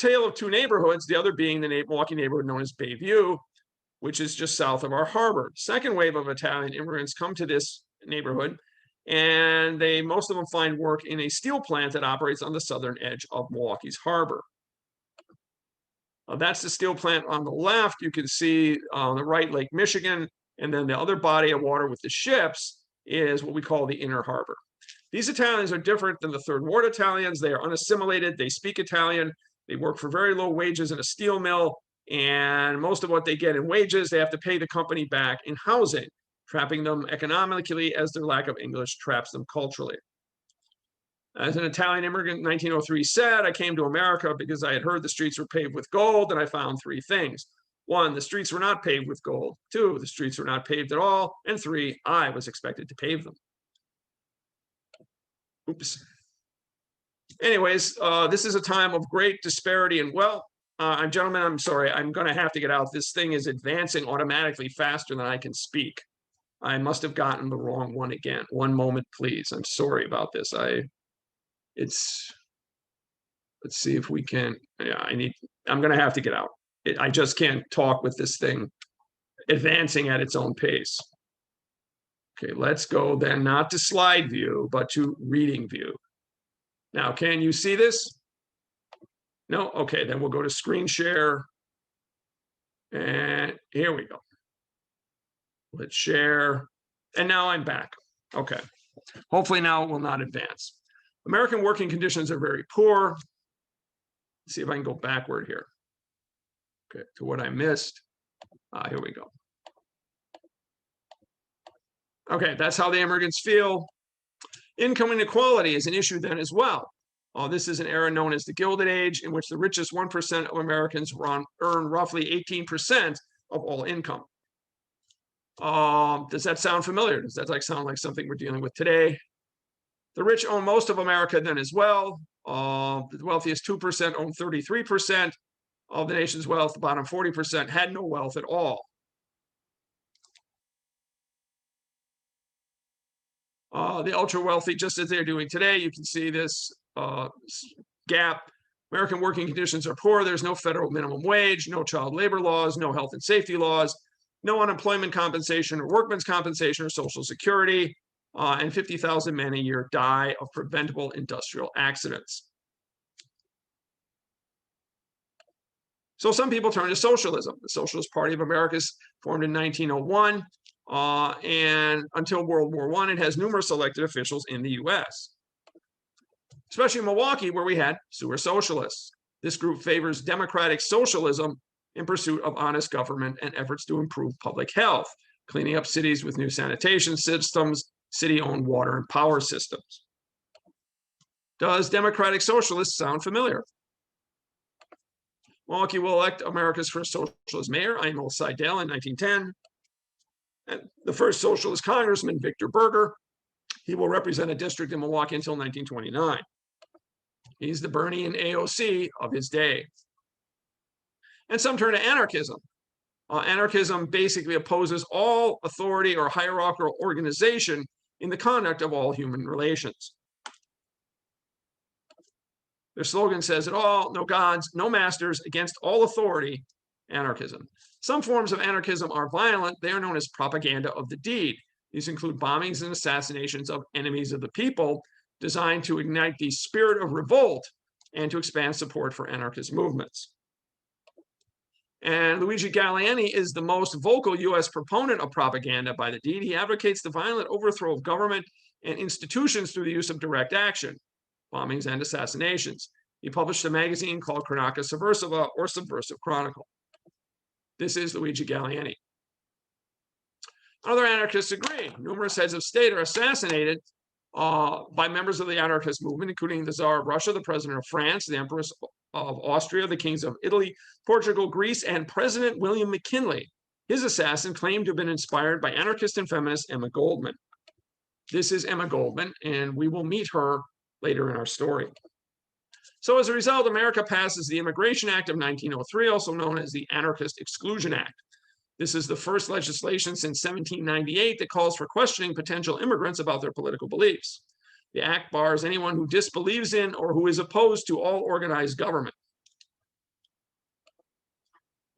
tale of two neighborhoods, the other being the Milwaukee neighborhood known as Bayview, which is just south of our harbor. Second wave of Italian immigrants come to this neighborhood, and most of them find work in a steel plant that operates on the southern edge of Milwaukee's harbor. That's the steel plant on the left. You can see on the right, Lake Michigan, and then the other body of water with the ships is what we call the inner harbor. These Italians are different than the Third Ward Italians. They are unassimilated. They speak Italian. They work for very low wages in a steel mill, and most of what they get in wages, they have to pay the company back in housing, trapping them economically as their lack of English traps them culturally. As an Italian immigrant in 1903 said, I came to America because I had heard the streets were paved with gold, and I found three things. One, the streets were not paved with gold. Two, the streets were not paved at all. And three, I was expected to pave them. Oops. Anyways, this is a time of great disparity in wealth. Gentlemen, I'm sorry, I'm going to have to get out. This thing is advancing automatically faster than I can speak. I must have gotten the wrong one again. One moment, please. I'm sorry about this. Let's see if we can. Yeah, I'm going to have to get out. I just can't talk with this thing advancing at its own pace. Okay, let's go then not to slide view, but to reading view. Now, can you see this? No? Okay, then we'll go to screen share. And here we go. Let's share. And now I'm back. Okay. Hopefully now it will not advance. American working conditions are very poor. Let's see if I can go backward here. Okay, to what I missed. Here we go. Okay, that's how the immigrants feel. Income inequality is an issue then as well. This is an era known as the Gilded Age, in which the richest 1% of Americans earn roughly 18% of all income. Does that sound familiar? Does that sound like something we're dealing with today? The rich own most of America then as well. The wealthiest 2% own 33% of the nation's wealth. The bottom 40% had no wealth at all. The ultra wealthy, just as they're doing today, you can see this gap. American working conditions are poor. There's no federal minimum wage, no child labor laws, no health and safety laws, no unemployment compensation or workman's compensation or Social Security, and 50,000 men a year die of preventable industrial accidents. So some people turn to socialism. The Socialist Party of America is formed in 1901. And until World War I, it has numerous elected officials in the U.S., especially in Milwaukee, where we had sewer socialists. This group favors democratic socialism in pursuit of honest government and efforts to improve public health, cleaning up cities with new sanitation systems, city-owned water and power systems. Does democratic socialist sound familiar? Milwaukee will elect America's first socialist mayor, Emil Seidel, in 1910. And the first socialist congressman, Victor Berger. He will represent a district in Milwaukee until 1929. He's the Bernie and AOC of his day. And some turn to anarchism. Anarchism basically opposes all authority or hierarchical organization in the conduct of all human relations. Their slogan says it all: no gods, no masters, against all authority, anarchism. Some forms of anarchism are violent. They are known as propaganda of the deed. These include bombings and assassinations of enemies of the people, designed to ignite the spirit of revolt and to expand support for anarchist movements. And Luigi Galliani is the most vocal U.S. proponent of propaganda by the deed. He advocates the violent overthrow of government and institutions through the use of direct action, bombings and assassinations. He published a magazine called Cronaca Subversiva, or Subversive Chronicle. This is Luigi Galliani. Other anarchists agree. Numerous heads of state are assassinated by members of the anarchist movement, including the Tsar of Russia, the President of France, the Empress of Austria, the kings of Italy, Portugal, Greece, and President William McKinley. His assassin claimed to have been inspired by anarchist and feminist Emma Goldman. This is Emma Goldman, and we will meet her later in our story. So as a result, America passes the Immigration Act of 1903, also known as the Anarchist Exclusion Act. This is the first legislation since 1798 that calls for questioning potential immigrants about their political beliefs. The act bars anyone who disbelieves in or who is opposed to all organized government.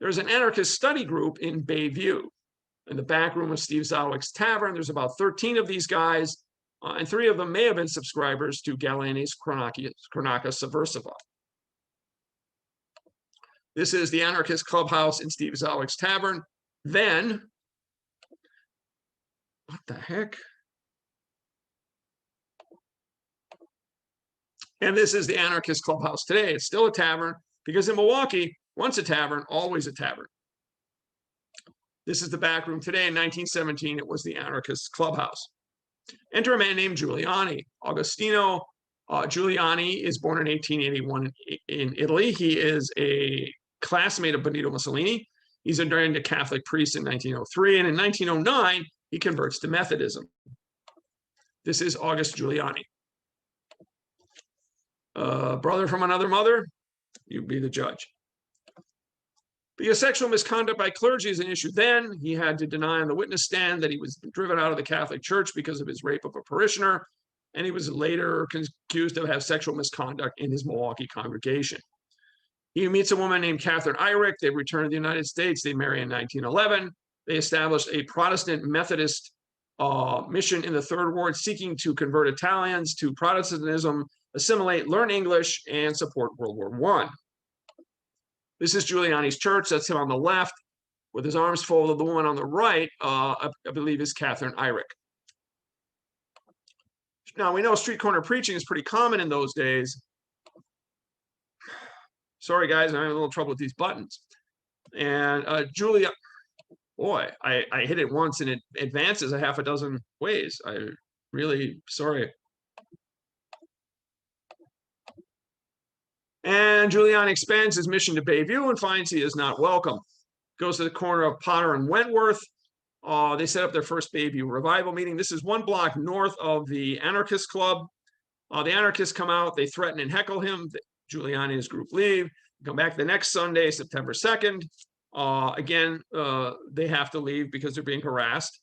There's an anarchist study group in Bayview. In the back room of Steve Zawick's tavern, there's about 13 of these guys, and 3 of them may have been subscribers to Galeni's Chronica Subversiva. This is the anarchist clubhouse in Steve Zawick's tavern. Then, what the heck? And this is the anarchist clubhouse today. It's still a tavern because in Milwaukee, once a tavern, always a tavern. This is the back room today. In 1917, it was the anarchist clubhouse. Enter a man named Giuliani. Agostino Giuliani is born in 1881 in Italy. He is a classmate of Benito Mussolini. He's ordained a Catholic priest in 1903, and in 1909, he converts to Methodism. This is August Giuliani. Brother from another mother, you be the judge. Because sexual misconduct by clergy is an issue then, he had to deny on the witness stand that he was driven out of the Catholic Church because of his rape of a parishioner, and he was later accused of having sexual misconduct in his Milwaukee congregation. He meets a woman named Catherine Eyrich. They return to the United States. They marry in 1911. They established a Protestant Methodist mission in the Third Ward, seeking to convert Italians to Protestantism, assimilate, learn English, and support World War I. This is Giuliani's church. That's him on the left, with his arms folded. The woman on the right, I believe, is Catherine Eyrich. Now, we know street corner preaching is pretty common in those days. Sorry, guys, I'm having a little trouble with these buttons. And boy, I hit it once and it advances a half a dozen ways. I'm really sorry. And Giuliani expands his mission to Bayview and finds he is not welcome. Goes to the corner of Potter and Wentworth. They set up their first Bayview revival meeting. This is 1 block north of the anarchist club. The anarchists come out. They threaten and heckle him. Giuliani and his group leave. Come back the next Sunday, September 2nd. Again, they have to leave because they're being harassed.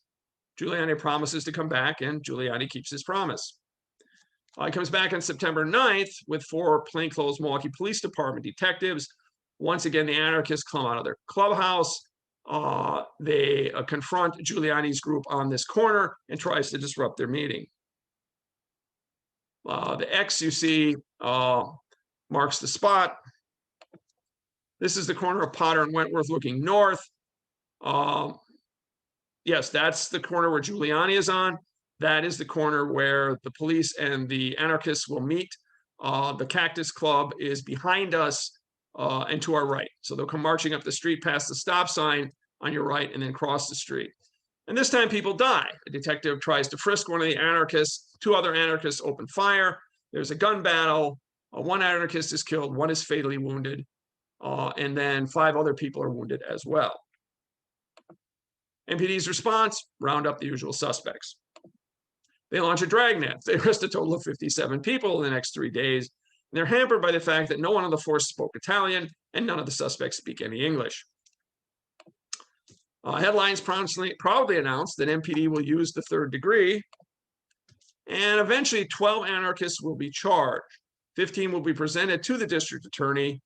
Giuliani promises to come back, and Giuliani keeps his promise. He comes back on September 9th with 4 plainclothes Milwaukee Police Department detectives. Once again, the anarchists come out of their clubhouse. They confront Giuliani's group on this corner and tries to disrupt their meeting. The X you see marks the spot. This is the corner of Potter and Wentworth looking north. Yes, that's the corner where Giuliani is on. That is the corner where the police and the anarchists will meet. The Cactus Club is behind us and to our right. So they'll come marching up the street past the stop sign on your right and then cross the street. And this time people die. A detective tries to frisk one of the anarchists. 2 other anarchists open fire. There's a gun battle. 1 anarchist is killed. 1 is fatally wounded. And then 5 other people are wounded as well. MPD's response, round up the usual suspects. They launch a dragnet. They arrest a total of 57 people in the next 3 days. And they're hampered by the fact that no one on the force spoke Italian and none of the suspects speak any English. Headlines proudly announced that MPD will use the 3rd degree. And eventually 12 anarchists will be charged. 15 will be presented to the district attorney.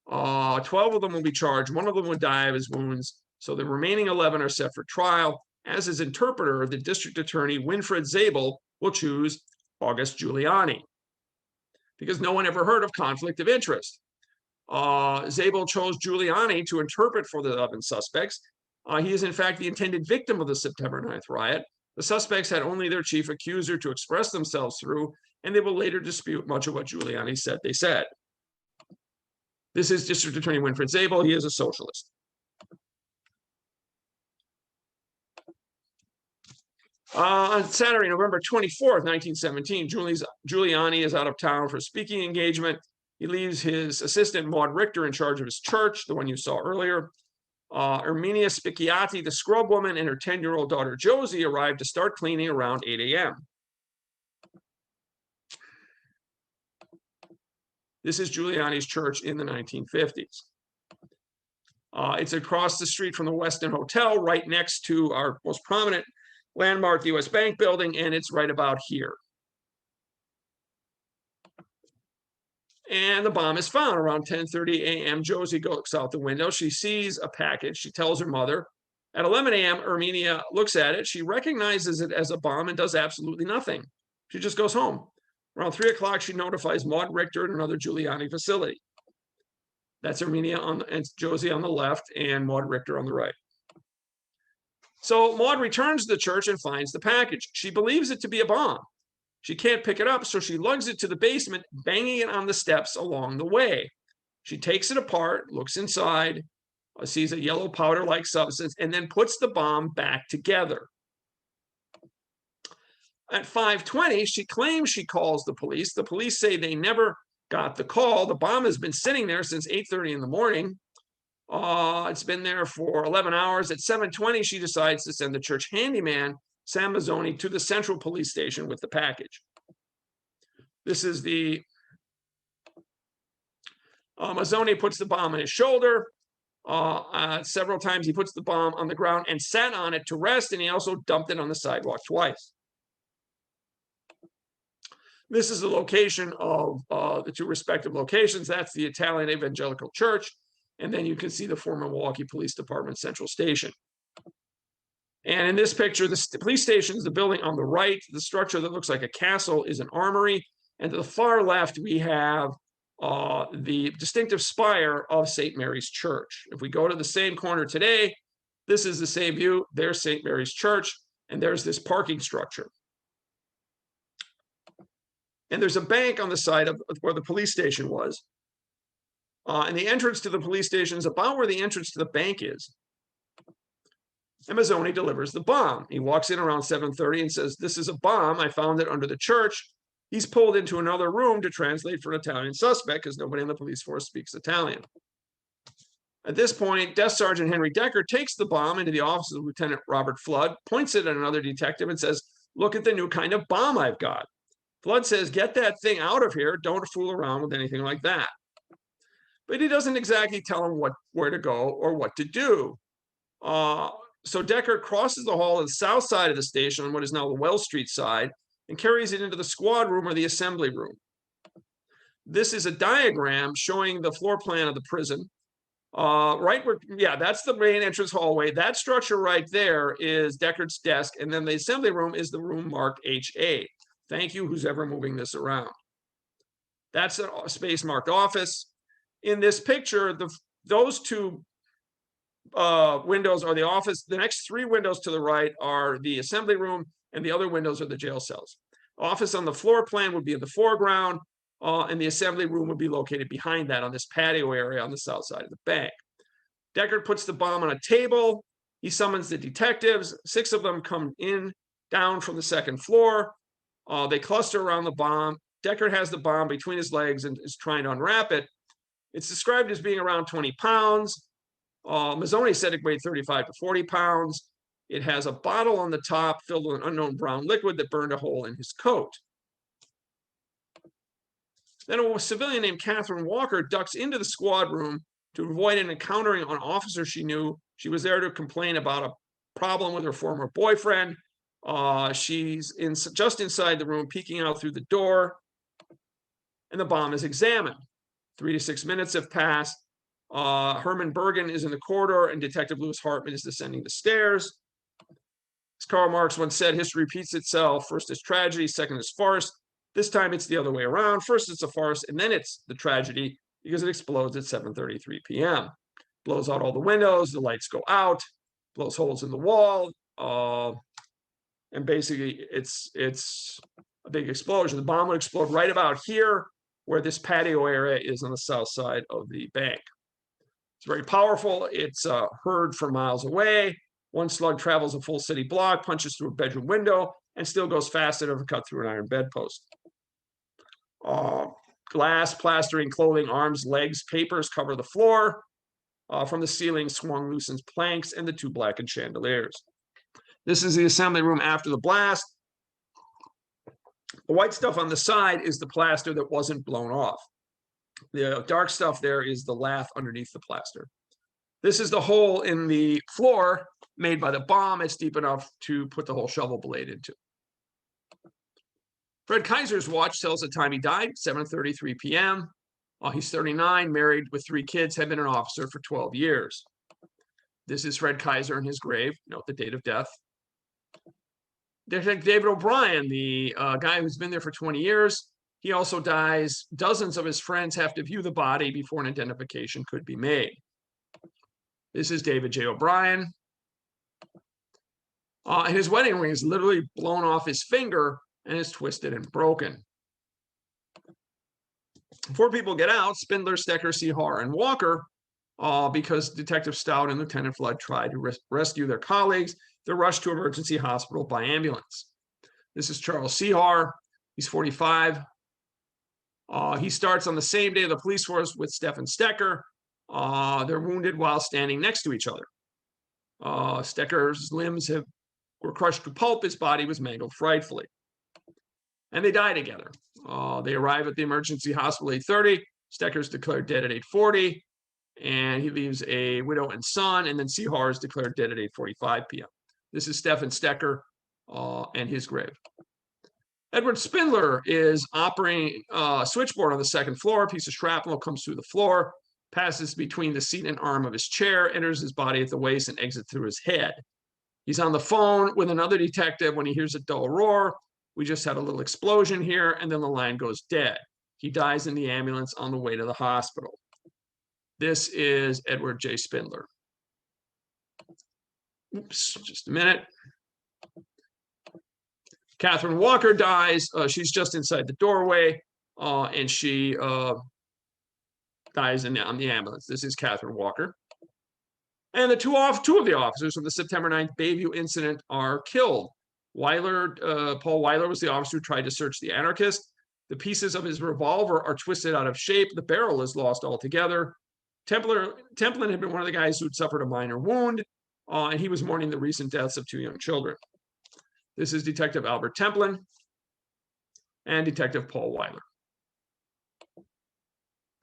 12 of them will be charged. 1 of them will die of his wounds. So the remaining 11 are set for trial. As his interpreter, the district attorney, Winfried Zabel, will choose August Giuliani because no one ever heard of conflict of interest. Zabel chose Giuliani to interpret for the 11 suspects. He is, in fact, the intended victim of the September 9th riot. The suspects had only their chief accuser to express themselves through, and they will later dispute much of what Giuliani said they said. This is District Attorney Winfried Zabel. He is a socialist. On Saturday, November 24th, 1917, Giuliani is out of town for a speaking engagement. He leaves his assistant, Maud Richter, in charge of his church, the one you saw earlier. Erminia Spicciati, the scrub woman, and her 10-year-old daughter, Josie, arrived to start cleaning around 8 a.m. This is Giuliani's church in the 1950s. It's across the street from the Westin Hotel, right next to our most prominent landmark, the U.S. Bank building, and it's right about here. And the bomb is found around 10:30 a.m. Josie goes out the window. She sees a package. She tells her mother. At 11 a.m., Erminia looks at it. She recognizes it as a bomb and does absolutely nothing. She just goes home. Around 3 o'clock, she notifies Maud Richter at another Giuliani facility. That's Erminia and Josie on the left and Maud Richter on the right. So Maud returns to the church and finds the package. She believes it to be a bomb. She can't pick it up, so she lugs it to the basement, banging it on the steps along the way. She takes it apart, looks inside, sees a yellow powder-like substance, and then puts the bomb back together. At 5:20, she claims she calls the police. The police say they never got the call. The bomb has been sitting there since 8:30 in the morning. It's been there for 11 hours. At 7:20, she decides to send the church handyman, Sam Mazzoni, to the central police station with the package. This is the Mazzoni puts the bomb on his shoulder. Several times he puts the bomb on the ground and sat on it to rest, and he also dumped it on the sidewalk twice. This is the location of the two respective locations. That's the Italian Evangelical Church, and then you can see the former Milwaukee Police Department Central Station. And in this picture, the police station is the building on the right. The structure that looks like a castle is an armory. And to the far left, we have the distinctive spire of St. Mary's Church. If we go to the same corner today, this is the same view. There's St. Mary's Church, and there's this parking structure. And there's a bank on the side of where the police station was. And the entrance to the police station is about where the entrance to the bank is. And Mazzoni delivers the bomb. He walks in around 7:30 and says, "This is a bomb. I found it under the church." He's pulled into another room to translate for an Italian suspect because nobody in the police force speaks Italian. At this point, Desk Sergeant Henry Decker takes the bomb into the office of Lieutenant Robert Flood, points it at another detective, and says, "Look at the new kind of bomb I've got." Flood says, "Get that thing out of here. Don't fool around with anything like that." But he doesn't exactly tell him where to go or what to do. So Decker crosses the hall to the south side of the station on what is now the Wells Street side and carries it into the squad room or the assembly room. This is a diagram showing the floor plan of the prison. Right where, yeah, that's the main entrance hallway. That structure right there is Decker's desk, and then the assembly room is the room marked HA. Thank you, who's ever moving this around. That's a space marked office. In this picture, those two windows are the office. The next three windows to the right are the assembly room, and the other windows are the jail cells. Office on the floor plan would be in the foreground, and the assembly room would be located behind that on this patio area on the south side of the bank. Decker puts the bomb on a table. He summons the detectives. 6 of them come down from the second floor. They cluster around the bomb. Decker has the bomb between his legs and is trying to unwrap it. It's described as being around 20 pounds. Mazzoni said it weighed 35 to 40 pounds. It has a bottle on the top filled with an unknown brown liquid that burned a hole in his coat. Then a civilian named Catherine Walker ducks into the squad room to avoid encountering an officer she knew. She was there to complain about a problem with her former boyfriend. She's just inside the room, peeking out through the door, and the bomb is examined. 3 to 6 minutes have passed. Herman Bergen is in the corridor, and Detective Lewis Hartman is descending the stairs. As Karl Marx once said, history repeats itself. First is tragedy, second is farce. This time it's the other way around. First it's a farce, and then it's the tragedy because it explodes at 7:33 p.m. Blows out all the windows, the lights go out, blows holes in the wall, and basically it's a big explosion. The bomb would explode right about here, where this patio area is on the south side of the bank. It's very powerful. It's heard from miles away. One slug travels a full city block, punches through a bedroom window, and still goes fast enough to cut through an iron bedpost. Glass, plastering, clothing, arms, legs, papers cover the floor. From the ceiling swung loosened planks and the 2 blackened chandeliers. This is the assembly room after the blast. The white stuff on the side is the plaster that wasn't blown off. The dark stuff there is the lath underneath the plaster. This is the hole in the floor made by the bomb. It's deep enough to put the whole shovel blade into. Fred Kaiser's watch tells the time he died, 7:33 p.m. He's 39, married with 3 kids, had been an officer for 12 years. This is Fred Kaiser in his grave. Note the date of death. Detective David O'Brien, the guy who's been there for 20 years, he also dies. Dozens of his friends have to view the body before an identification could be made. This is David J. O'Brien. And his wedding ring is literally blown off his finger and is twisted and broken. Before people get out, Spindler, Stecker, Sehar, and Walker, because Detective Stout and Lieutenant Flood tried to rescue their colleagues, they're rushed to emergency hospital by ambulance. This is Charles Sehar. He's 45. He starts on the same day of the police force with Stephen Stecker. They're wounded while standing next to each other. Stecker's limbs were crushed to pulp. His body was mangled frightfully. And they die together. They arrive at the emergency hospital at 8:30. Stecker's declared dead at 8:40. And he leaves a widow and son. And then Sehar is declared dead at 8:45 p.m. This is Stephen Stecker and his grave. Edward Spindler is operating a switchboard on the second floor. A piece of shrapnel comes through the floor, passes between the seat and arm of his chair, enters his body at the waist, and exits through his head. He's on the phone with another detective when he hears a dull roar. We just had a little explosion here, and then the line goes dead. He dies in the ambulance on the way to the hospital. This is Edward J. Spindler. Oops, just a minute. Catherine Walker dies. She's just inside the doorway, and she dies on the ambulance. This is Catherine Walker. And the two of the officers from the September 9th Bayview incident are killed. Paul Weiler was the officer who tried to search the anarchist. The pieces of his revolver are twisted out of shape. The barrel is lost altogether. Templin had been one of the guys who'd suffered a minor wound, and he was mourning the recent deaths of 2 young children. This is Detective Albert Templin and Detective Paul Weiler.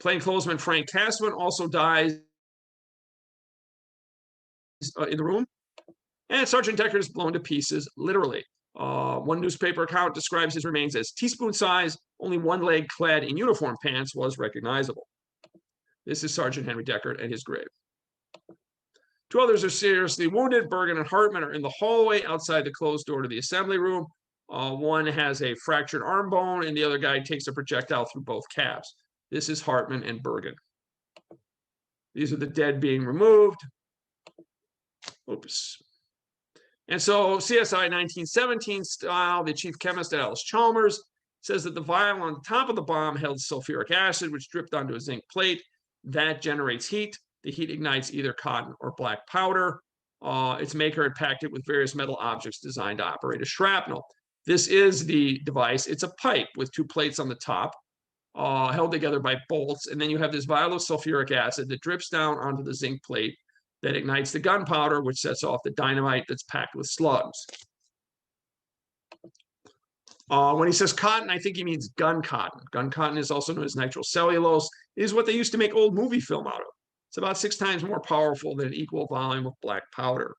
Plainclothesman Frank Castman also dies in the room. And Sergeant Decker is blown to pieces, literally. One newspaper account describes his remains as teaspoon size. Only one leg clad in uniform pants was recognizable. This is Sergeant Henry Deckard and his grave. 2 others are seriously wounded. Bergen and Hartman are in the hallway outside the closed door to the assembly room. One has a fractured arm bone, and the other guy takes a projectile through both calves. This is Hartman and Bergen. These are the dead being removed. Oops. And so CSI 1917 style, the chief chemist at Alice Chalmers says that the vial on the top of the bomb held sulfuric acid, which dripped onto a zinc plate. That generates heat. The heat ignites either cotton or black powder. Its maker had packed it with various metal objects designed to operate as shrapnel. This is the device. It's a pipe with 2 plates on the top, held together by bolts. And then you have this vial of sulfuric acid that drips down onto the zinc plate that ignites the gunpowder, which sets off the dynamite that's packed with slugs. When he says cotton, I think he means gun cotton. Gun cotton is also known as nitrocellulose. It is what they used to make old movie film out of. It's about 6 times more powerful than an equal volume of black powder.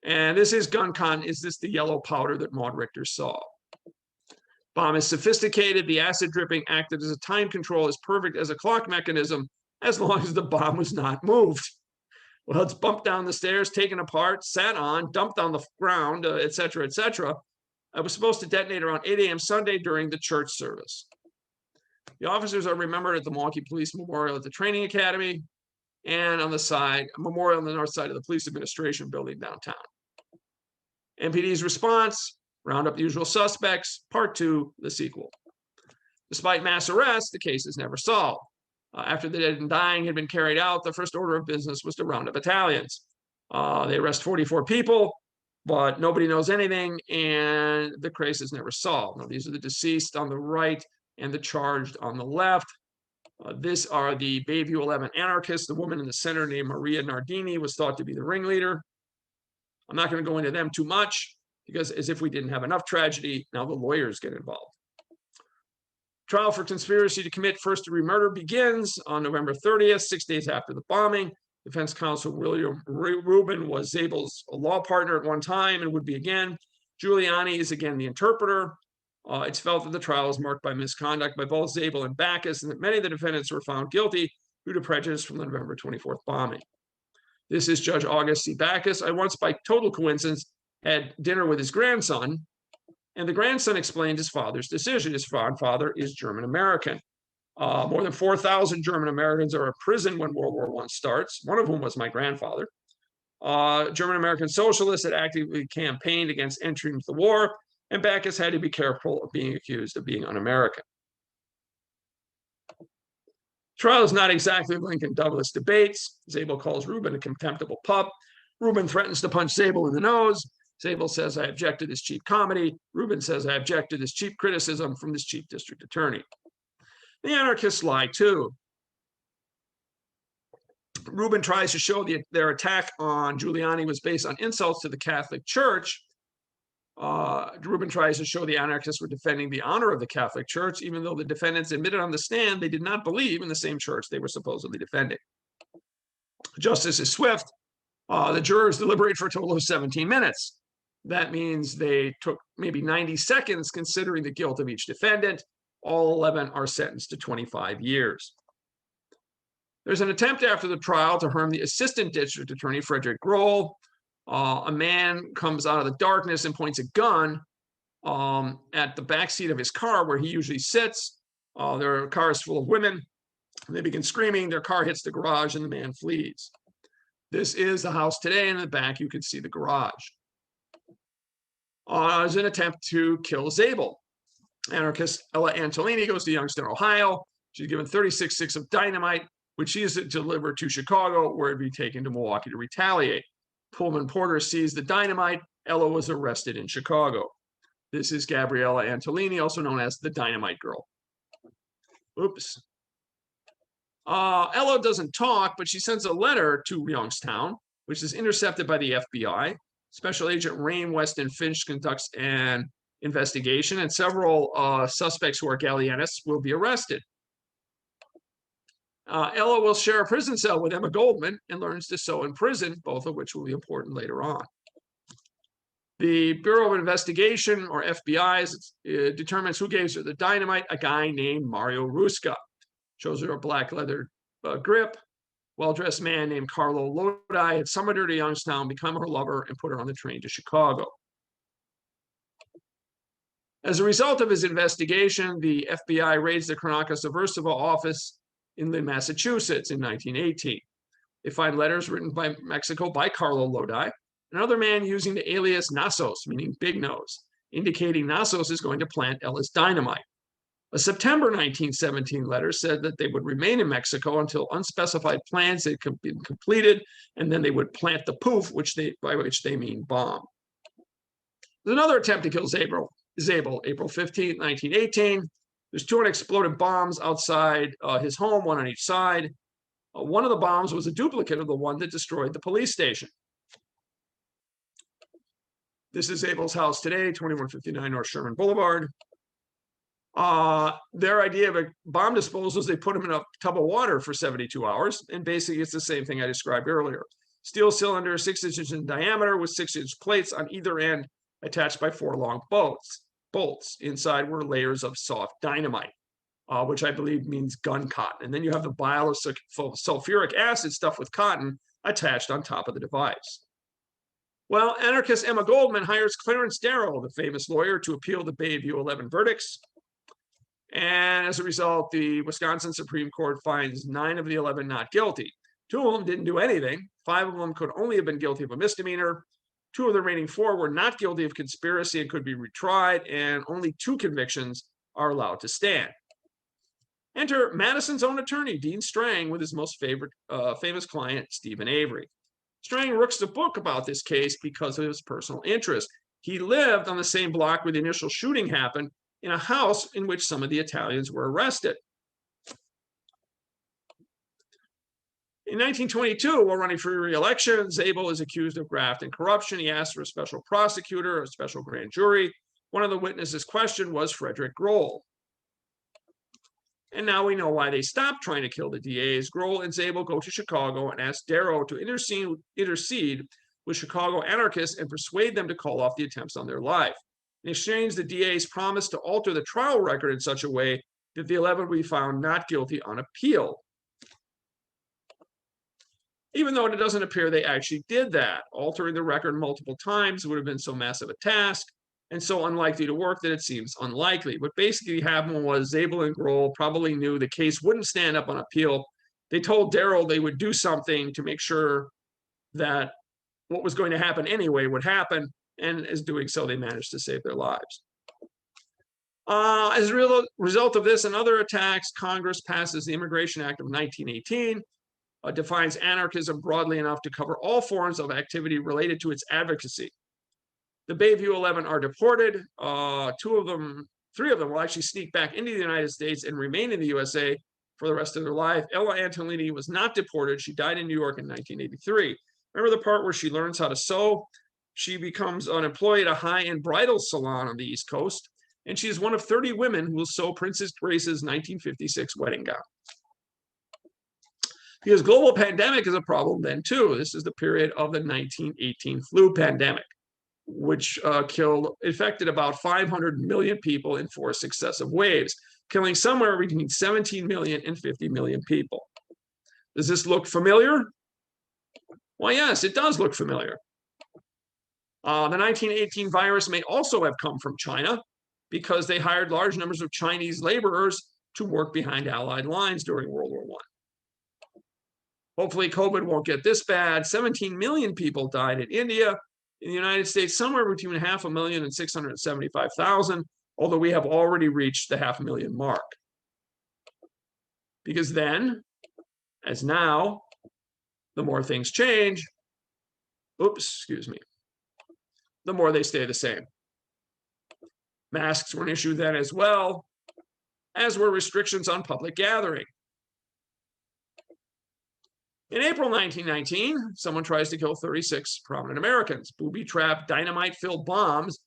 And this is gun cotton. Is this the yellow powder that Maud Richter saw? Bomb is sophisticated. The acid dripping acted as a time control, as perfect as a clock mechanism, as long as the bomb was not moved. Well, it's bumped down the stairs, taken apart, sat on, dumped on the ground, etc., etc. It was supposed to detonate around 8 a.m. Sunday during the church service. The officers are remembered at the Milwaukee Police Memorial at the Training Academy and on the side, a memorial on the north side of the Police Administration Building downtown. MPD's response, round up the usual suspects, part 2, the sequel. Despite mass arrests, the case is never solved. After the dead and dying had been carried out, the first order of business was to round up battalions. They arrest 44 people, but nobody knows anything, and the case is never solved. Now, these are the deceased on the right and the charged on the left. These are the Bayview 11 anarchists. The woman in the center named Maria Nardini was thought to be the ringleader. I'm not going to go into them too much, because as if we didn't have enough tragedy, now the lawyers get involved. Trial for conspiracy to commit first-degree murder begins on November 30th, 6 days after the bombing. Defense counsel William Rubin was Zabel's law partner at one time and would be again. Giuliani is again the interpreter. It's felt that the trial was marked by misconduct by both Zabel and Backus, and that many of the defendants were found guilty due to prejudice from the November 24th bombing. This is Judge August C. Backus. I once, by total coincidence, had dinner with his grandson, and the grandson explained his father's decision. His father is German American. More than 4,000 German Americans are in prison when World War I starts, one of whom was my grandfather. German American socialists had actively campaigned against entry into the war, and Backus had to be careful of being accused of being un-American. Trial is not exactly Lincoln Douglas debates. Zabel calls Rubin a contemptible pup. Rubin threatens to punch Zabel in the nose. Zabel says, I object to this cheap comedy. Rubin says, I object to this cheap criticism from this cheap district attorney. The anarchists lie too. Rubin tries to show their attack on Giuliani was based on insults to the Catholic Church. Rubin tries to show the anarchists were defending the honor of the Catholic Church, even though the defendants admitted on the stand they did not believe in the same church they were supposedly defending. Justice is swift. The jurors deliberate for a total of 17 minutes. That means they took maybe 90 seconds considering the guilt of each defendant. All 11 are sentenced to 25 years. There's an attempt after the trial to harm the assistant district attorney, Frederick Grohl. A man comes out of the darkness and points a gun at the back seat of his car where he usually sits. Their car is full of women. They begin screaming. Their car hits the garage and the man flees. This is the house today. In the back, you can see the garage. As an attempt to kill Zabel. Anarchist Ella Antolini goes to Youngstown, Ohio. She's given 36 sticks of dynamite, which she is to deliver to Chicago, where it'd be taken to Milwaukee to retaliate. Pullman Porter sees the dynamite. Ella was arrested in Chicago. This is Gabriella Antolini, also known as the Dynamite Girl. Oops. Ella doesn't talk, but she sends a letter to Youngstown, which is intercepted by the FBI. Special Agent Rain Weston Finch conducts an investigation, and several suspects who are Gallienists will be arrested. Ella will share a prison cell with Emma Goldman and learns to sew in prison, both of which will be important later on. The Bureau of Investigation, or FBI, determines who gave her the dynamite, a guy named Mario Ruska. Shows her a black leather grip. Well-dressed man named Carlo Lodi had summoned her to Youngstown, become her lover, and put her on the train to Chicago. As a result of his investigation, the FBI raids the Chronica Subversiva office in Massachusetts in 1918. They find letters written by Mexico by Carlo Lodi, another man using the alias Nasos, meaning big nose, indicating Nasos is going to plant Ella's dynamite. A September 1917 letter said that they would remain in Mexico until unspecified plans had been completed, and then they would plant the poof, by which they mean bomb. There's another attempt to kill Zabel, April 15, 1918. There's 2 unexploded bombs outside his home, one on each side. One of the bombs was a duplicate of the one that destroyed the police station. This is Zabel's house today, 2159 North Sherman Boulevard. Their idea of a bomb disposal is they put them in a tub of water for 72 hours, and basically it's the same thing I described earlier. Steel cylinder, 6 inches in diameter, with 6-inch plates on either end, attached by 4 long bolts. Inside were layers of soft dynamite, which I believe means gun cotton. And then you have the vial of sulfuric acid stuffed with cotton attached on top of the device. Well, anarchist Emma Goldman hires Clarence Darrow, the famous lawyer, to appeal the Bayview 11 verdicts. And as a result, the Wisconsin Supreme Court finds 9 of the 11 not guilty. 2 of them didn't do anything. 5 of them could only have been guilty of a misdemeanor. 2 of the remaining 4 were not guilty of conspiracy and could be retried, and only 2 convictions are allowed to stand. Enter Madison's own attorney, Dean Strang, with his most famous client, Stephen Avery. Strang wrote a book about this case because of his personal interest. He lived on the same block where the initial shooting happened, in a house in which some of the Italians were arrested. In 1922, while running for re-election, Zabel is accused of graft and corruption. He asked for a special prosecutor, a special grand jury. One of the witnesses questioned was Frederick Grohl. And now we know why they stopped trying to kill the DAs. Grohl and Zabel go to Chicago and ask Darrow to intercede with Chicago anarchists and persuade them to call off the attempts on their life. In exchange, the DAs promised to alter the trial record in such a way that the 11 would be found not guilty on appeal. Even though it doesn't appear they actually did that. Altering the record multiple times would have been so massive a task and so unlikely to work that it seems unlikely. What basically happened was Zabel and Grohl probably knew the case wouldn't stand up on appeal. They told Darrell they would do something to make sure that what was going to happen anyway would happen, and as doing so, they managed to save their lives. As a result of this and other attacks, Congress passes the Immigration Act of 1918, defines anarchism broadly enough to cover all forms of activity related to its advocacy. The Bayview 11 are deported. Three of them will actually sneak back into the United States and remain in the USA for the rest of their life. Ella Antolini was not deported. She died in New York in 1983. Remember the part where she learns how to sew? She becomes an employee at a high-end bridal salon on the East Coast, and she is one of 30 women who will sew Princess Grace's 1956 wedding gown. Because global pandemic is a problem then too. This is the period of the 1918 flu pandemic, which infected about 500 million people in 4 successive waves, killing somewhere between 17 million and 50 million people. Does this look familiar? Why, yes, it does look familiar. The 1918 virus may also have come from China because they hired large numbers of Chinese laborers to work behind Allied lines during World War I. Hopefully, COVID won't get this bad. 17 million people died in India. In the United States, somewhere between 500,000 and 675,000, although we have already reached the 500,000 mark. Because then, as now, the more things change, the more they stay the same. Masks were an issue then as well, as were restrictions on public gathering. In April 1919, someone tries to kill 36 prominent Americans. Booby-trapped, dynamite-filled bombs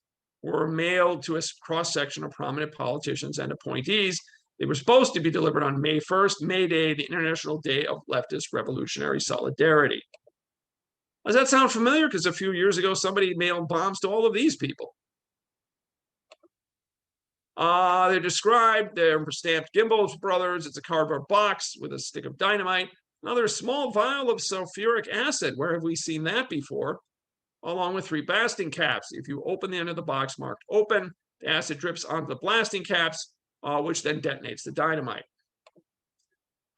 were mailed to a cross-section of prominent politicians and appointees. They were supposed to be delivered on May 1st, May Day, the International Day of Leftist Revolutionary Solidarity. Does that sound familiar? Because a few years ago, somebody mailed bombs to all of these people. They're described, they're stamped Gimbel's brothers. It's a cardboard box with a stick of dynamite. Another small vial of sulfuric acid. Where have we seen that before? Along with 3 blasting caps. If you open the end of the box marked open, the acid drips onto the blasting caps, which then detonates the dynamite.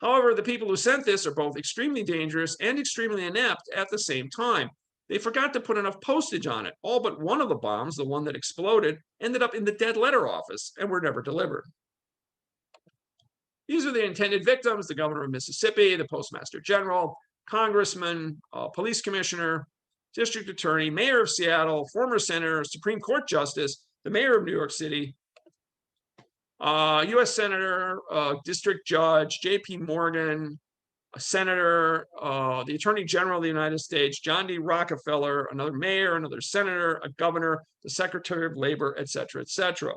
However, the people who sent this are both extremely dangerous and extremely inept at the same time. They forgot to put enough postage on it. All but one of the bombs, the one that exploded, ended up in the dead letter office and were never delivered. These are the intended victims: the governor of Mississippi, the postmaster general, congressman, police commissioner, district attorney, mayor of Seattle, former senator, Supreme Court justice, the mayor of New York City, U.S. senator, district judge, J.P. Morgan, a senator, the attorney general of the United States, John D. Rockefeller, another mayor, another senator, a governor, the secretary of labor, etc., etc.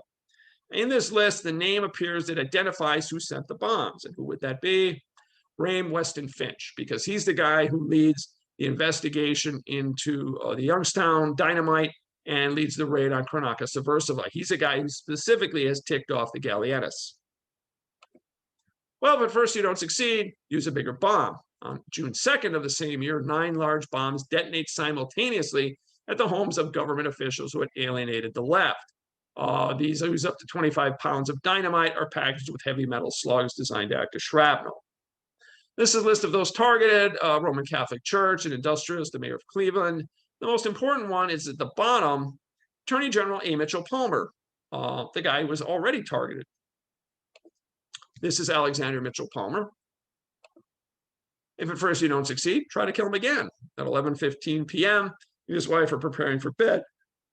In this list, the name appears that identifies who sent the bombs. And who would that be? Raym Weston Finch, because he's the guy who leads the investigation into the Youngstown dynamite and leads the raid on Cronaca Subversiva. He's a guy who specifically has ticked off the Gallienists. Well, if at first you don't succeed, use a bigger bomb. On June 2nd of the same year, 9 large bombs detonate simultaneously at the homes of government officials who had alienated the left. These use up to 25 pounds of dynamite, are packaged with heavy metal slugs designed to act as shrapnel. This is a list of those targeted: Roman Catholic Church, an industrialist, the mayor of Cleveland. The most important one is at the bottom, Attorney General A. Mitchell Palmer, the guy who was already targeted. This is Alexander Mitchell Palmer. If at first you don't succeed, try to kill him again. At 11:15 p.m., he and his wife are preparing for bed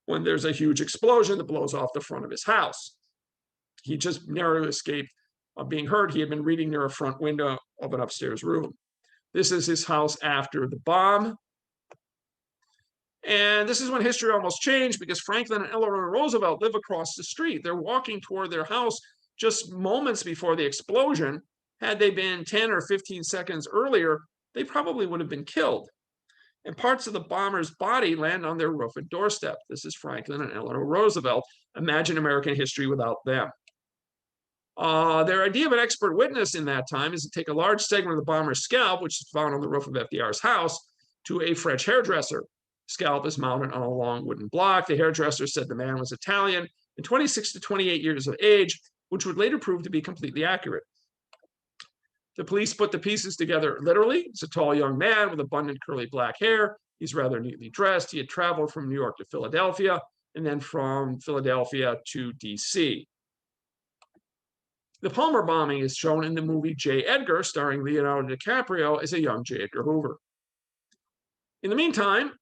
when there's a huge explosion that blows off the front of his house. He just narrowly escaped being hurt. He had been reading near a front window of an upstairs room. This is his house after the bomb. And this is when history almost changed, because Franklin and Eleanor Roosevelt live across the street. They're walking toward their house just moments before the explosion. Had they been 10 or 15 seconds earlier, they probably would have been killed. and parts of the bomber's body land on their roof and doorstep. This is Franklin and Eleanor Roosevelt. Imagine American history without them. Their idea of an expert witness in that time is to take a large segment of the bomber's scalp, which is found on the roof of FDR's house, to a French hairdresser. Scalp is mounted on a long wooden block. The hairdresser said the man was Italian and 26 to 28 years of age, which would later prove to be completely accurate. The police put the pieces together literally. It's a tall young man with abundant curly black hair. He's rather neatly dressed. He had traveled from New York to Philadelphia and then from Philadelphia to DC. The Palmer bombing is shown in the movie J. Edgar, starring Leonardo DiCaprio as a young J. Edgar Hoover. In the meantime,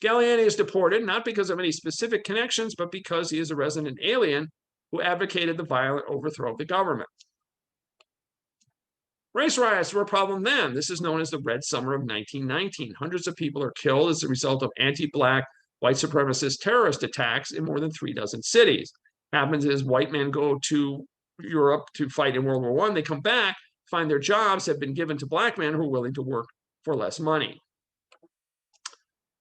Galliani is deported not because of any specific connections, but because he is a resident alien who advocated the violent overthrow of the government. Race riots were a problem then. This is known as the Red Summer of 1919. Hundreds of people are killed as a result of anti-black, white supremacist terrorist attacks in more than 36 cities. Happens is white men go to Europe to fight in World War I. They come back, find their jobs have been given to black men who are willing to work for less money.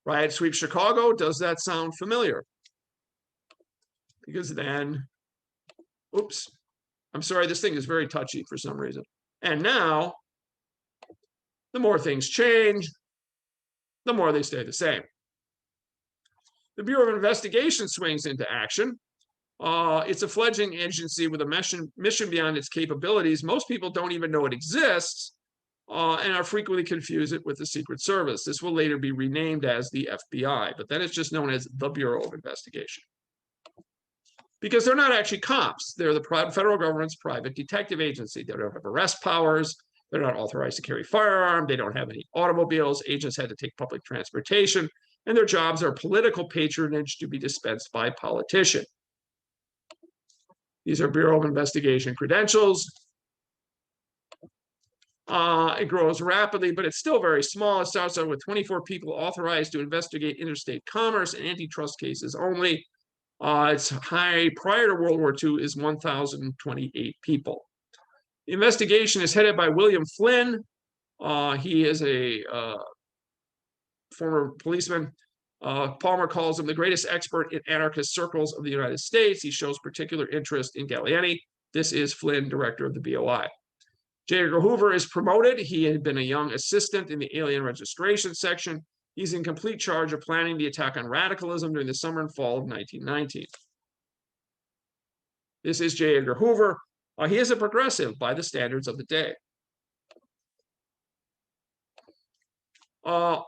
Riot sweep Chicago. Does that sound familiar? Because then, oops, I'm sorry, this thing is very touchy for some reason. And now, the more things change, the more they stay the same. The Bureau of Investigation swings into action. It's a fledgling agency with a mission beyond its capabilities. Most people don't even know it exists and are frequently confused with the Secret Service. This will later be renamed as the FBI, but then it's just known as the Bureau of Investigation. Because they're not actually cops. They're the federal government's private detective agency. They don't have arrest powers. They're not authorized to carry firearms. They don't have any automobiles. Agents had to take public transportation, and their jobs are political patronage to be dispensed by politicians. These are Bureau of Investigation credentials. It grows rapidly, but it's still very small. It starts out with 24 people authorized to investigate interstate commerce and antitrust cases only. Its high prior to World War II is 1,028 people. The investigation is headed by William Flynn. He is a former policeman. Palmer calls him the greatest expert in anarchist circles of the United States. He shows particular interest in Galliani. This is Flynn, director of the BOI. J. Edgar Hoover is promoted. He had been a young assistant in the alien registration section. He's in complete charge of planning the attack on radicalism during the summer and fall of 1919. This is J. Edgar Hoover. He is a progressive by the standards of the day.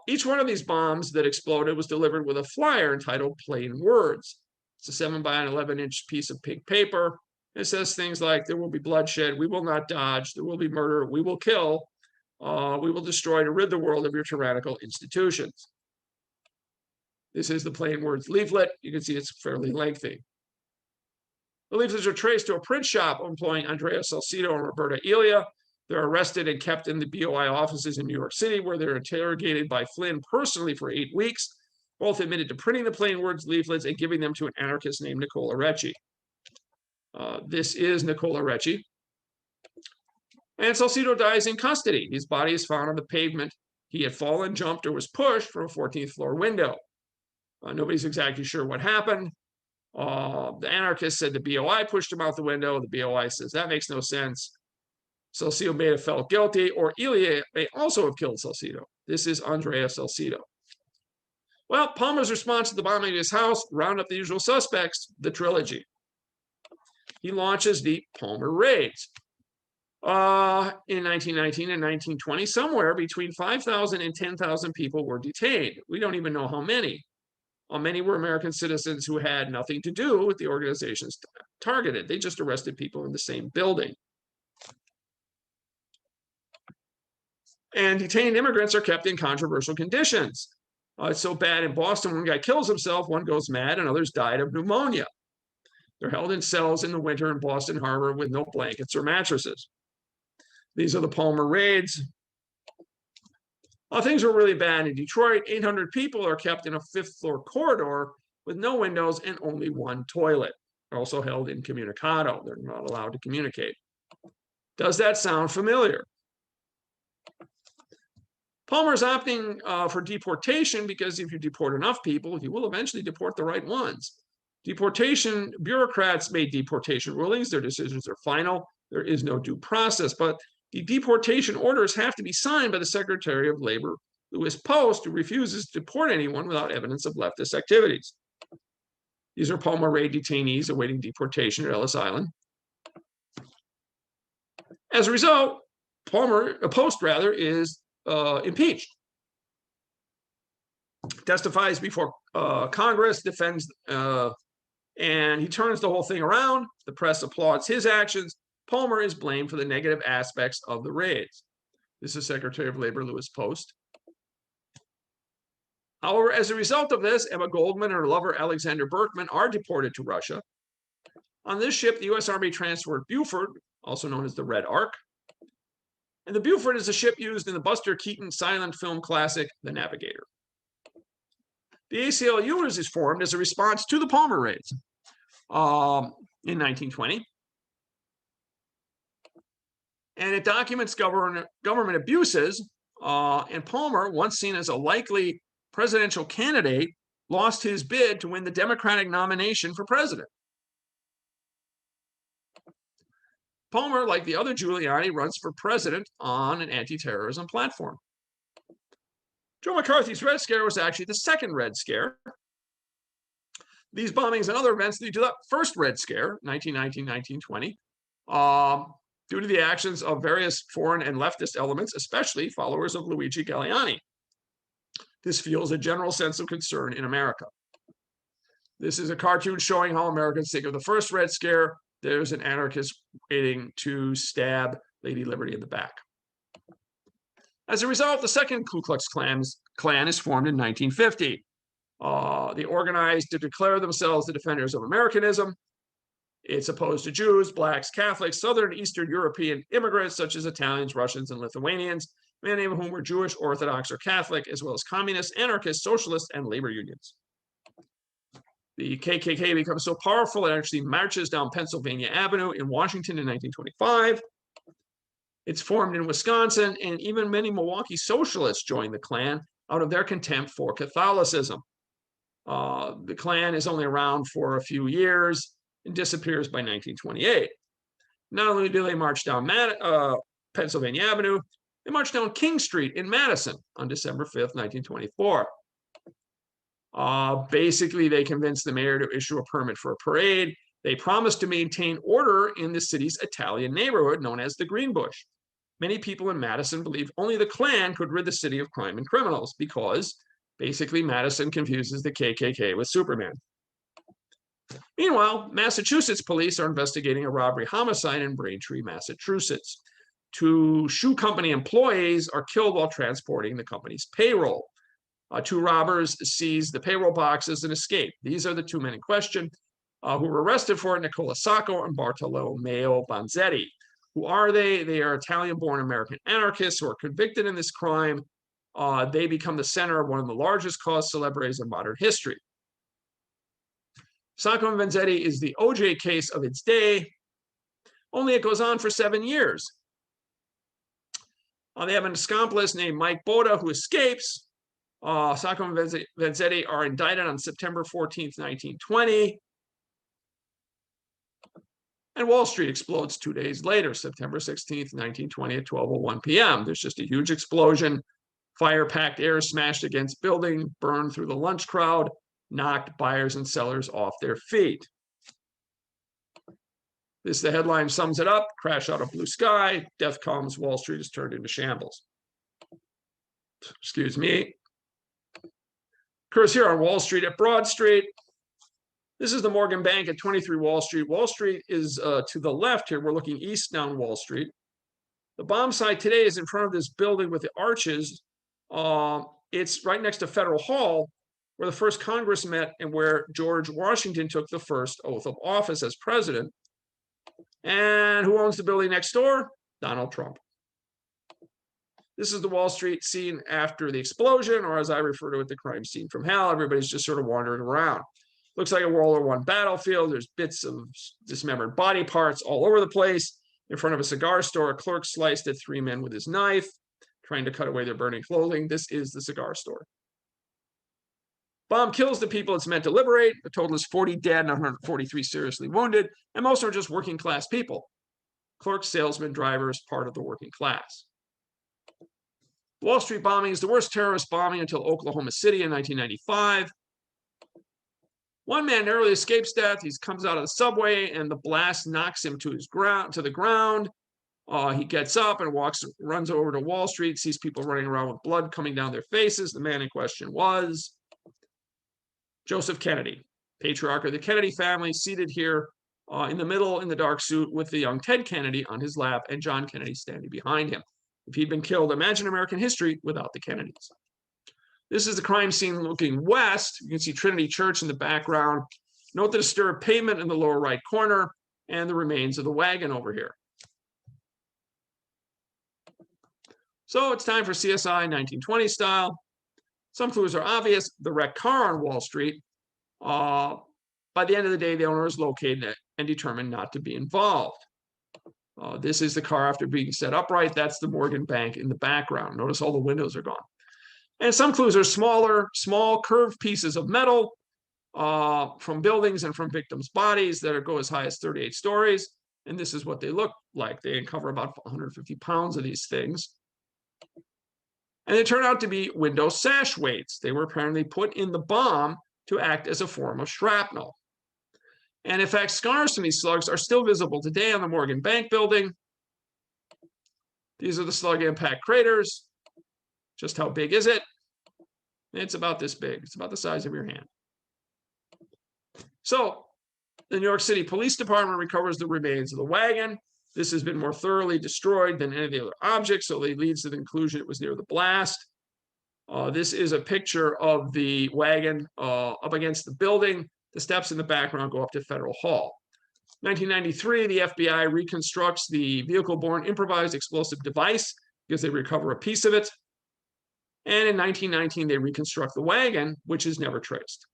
Each one of these bombs that exploded was delivered with a flyer entitled Plain Words. It's a 7 by 11-inch piece of pink paper. It says things like, there will be bloodshed, we will not dodge, there will be murder, we will kill, we will destroy to rid the world of your tyrannical institutions. This is the Plain Words leaflet. You can see it's fairly lengthy. The leaflets are traced to a print shop employing Andrea Salcido and Roberta Elia. They're arrested and kept in the BOI offices in New York City, where they're interrogated by Flynn personally for 8 weeks. Both admitted to printing the Plain Words leaflets and giving them to an anarchist named Nicola Recci. This is Nicola Recci. And Salcido dies in custody. His body is found on the pavement. He had fallen, jumped, or was pushed from a 14th floor window. Nobody's exactly sure what happened. The anarchist said the BOI pushed him out the window. The BOI says that makes no sense. Salcido may have felt guilty, or Elia may also have killed Salcido. This is Andrea Salcido. Well, Palmer's response to the bombing of his house, round up the usual suspects, the trilogy. He launches the Palmer raids. In 1919 and 1920, somewhere between 5,000 and 10,000 people were detained. We don't even know how many. Many were American citizens who had nothing to do with the organizations targeted. They just arrested people in the same building. And detained immigrants are kept in controversial conditions. It's so bad in Boston, one guy kills himself, one goes mad, and others died of pneumonia. They're held in cells in the winter in Boston Harbor with no blankets or mattresses. These are the Palmer raids. Things were really bad in Detroit. 800 people are kept in a 5th floor corridor with no windows and only one toilet. They're also held incommunicado. They're not allowed to communicate. Does that sound familiar? Palmer's opting for deportation because if you deport enough people, you will eventually deport the right ones. Deportation bureaucrats made deportation rulings. Their decisions are final. There is no due process, but the deportation orders have to be signed by the Secretary of Labor, Louis Post, who refuses to deport anyone without evidence of leftist activities. These are Palmer raid detainees awaiting deportation at Ellis Island. As a result, Post is impeached. Testifies before Congress, defends, and he turns the whole thing around. The press applauds his actions. Palmer is blamed for the negative aspects of the raids. This is Secretary of Labor Louis Post. However, as a result of this, Emma Goldman and her lover Alexander Berkman are deported to Russia. On this ship, the U.S. Army transferred Buford, also known as the Red Ark. And the Buford is a ship used in the Buster Keaton silent film classic, The Navigator. The ACLU is formed as a response to the Palmer raids in 1920. And it documents government abuses. And Palmer, once seen as a likely presidential candidate, lost his bid to win the Democratic nomination for president. Palmer, like the other Giuliani, runs for president on an anti-terrorism platform. Joe McCarthy's Red Scare was actually the second Red Scare. These bombings and other events lead to the first Red Scare, 1919-1920, due to the actions of various foreign and leftist elements, especially followers of Luigi Galleani. This fuels a general sense of concern in America. This is a cartoon showing how Americans think of the first Red Scare. There's an anarchist waiting to stab Lady Liberty in the back. As a result, the second Ku Klux Klan is formed in 1950. They organized to declare themselves the defenders of Americanism. It's opposed to Jews, blacks, Catholics, Southern and Eastern European immigrants such as Italians, Russians, and Lithuanians, many of whom were Jewish, Orthodox, or Catholic, as well as communists, anarchists, socialists, and labor unions. The KKK becomes so powerful it actually marches down Pennsylvania Avenue in Washington in 1925. It's formed in Wisconsin, and even many Milwaukee socialists joined the Klan out of their contempt for Catholicism. The Klan is only around for a few years and disappears by 1928. Not only do they march down Pennsylvania Avenue, they march down King Street in Madison on December 5th, 1924. Basically, they convinced the mayor to issue a permit for a parade. They promised to maintain order in the city's Italian neighborhood known as the Greenbush. Many people in Madison believe only the Klan could rid the city of crime and criminals because basically Madison confuses the KKK with Superman. Meanwhile, Massachusetts police are investigating a robbery homicide in Braintree, Massachusetts. 2 shoe company employees are killed while transporting the company's payroll. 2 robbers seize the payroll boxes and escape. These are the 2 men in question who were arrested for it, Nicola Sacco and Bartolomeo Bonzetti. Who are they? They are Italian-born American anarchists who are convicted in this crime. They become the center of one of the largest cause célèbres in modern history. Sacco and Vanzetti is the OJ case of its day, only it goes on for 7 years. They have an accomplice named Mike Boda who escapes. Sacco and Vanzetti are indicted on September 14th, 1920. And Wall Street explodes 2 days later, September 16th, 1920 at 12:01 p.m. There's just a huge explosion. Fire-packed air smashed against building, burned through the lunch crowd, knocked buyers and sellers off their feet. The headline sums it up. Crash out of blue sky. Death comes. Wall Street is turned into shambles. Excuse me. Occurs here on Wall Street at Broad Street. This is the Morgan Bank at 23 Wall Street. Wall Street is to the left here. We're looking east down Wall Street. The bomb site today is in front of this building with the arches. It's right next to Federal Hall, where the first Congress met and where George Washington took the first oath of office as president. And who owns the building next door? Donald Trump. This is the Wall Street scene after the explosion, or as I refer to it, the crime scene from hell. Everybody's just sort of wandering around. Looks like a World War I battlefield. There's bits of dismembered body parts all over the place. In front of a cigar store, a clerk sliced at 3 men with his knife. trying to cut away their burning clothing. This is the cigar store. Bomb kills the people it's meant to liberate. The total is 40 dead and 143 seriously wounded, and most are just working class people. Clerks, salesmen, drivers, part of the working class. Wall Street bombing is the worst terrorist bombing until Oklahoma City in 1995. One man narrowly escapes death. He comes out of the subway, and the blast knocks him to the ground. He gets up and runs over to Wall Street, sees people running around with blood coming down their faces. The man in question was Joseph Kennedy, patriarch of the Kennedy family, seated here in the middle in the dark suit with the young Ted Kennedy on his lap and John Kennedy standing behind him. If he'd been killed, imagine American history without the Kennedys. This is the crime scene looking west. You can see Trinity Church in the background. Note the disturbed pavement in the lower right corner and the remains of the wagon over here. So it's time for CSI 1920 style. Some clues are obvious. The wrecked car on Wall Street. By the end of the day, the owner is located and determined not to be involved. This is the car after being set upright. That's the Morgan Bank in the background. Notice all the windows are gone. And some clues are small curved pieces of metal from buildings and from victims' bodies that go as high as 38 stories. And this is what they look like. They uncover about 150 pounds of these things. And they turn out to be window sash weights. They were apparently put in the bomb to act as a form of shrapnel. And in fact, scars from these slugs are still visible today on the Morgan Bank building. These are the slug impact craters. Just how big is it? It's about this big. It's about the size of your hand. So the New York City Police Department recovers the remains of the wagon. This has been more thoroughly destroyed than any of the other objects, so it leads to the conclusion it was near the blast. This is a picture of the wagon up against the building. The steps in the background go up to Federal Hall. 1993, the FBI reconstructs the vehicle-borne improvised explosive device because they recover a piece of it. And in 1919, they reconstruct the wagon, which is never traced.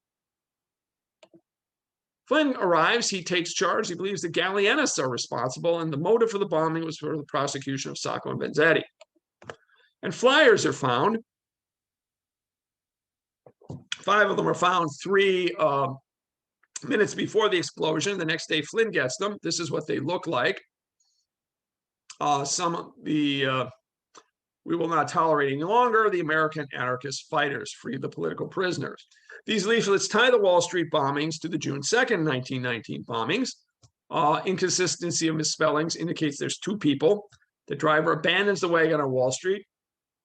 Flynn arrives, he takes charge. He believes the Gallienists are responsible, and the motive for the bombing was for the prosecution of Sacco and Vanzetti. And flyers are found. 5 of them are found 3 minutes before the explosion. The next day, Flynn gets them. This is what they look like. We will not tolerate any longer the American anarchist fighters, free the political prisoners. These leaflets tie the Wall Street bombings to the June 2nd, 1919 bombings. Inconsistency of misspellings indicates there's 2 people. The driver abandons the wagon on Wall Street,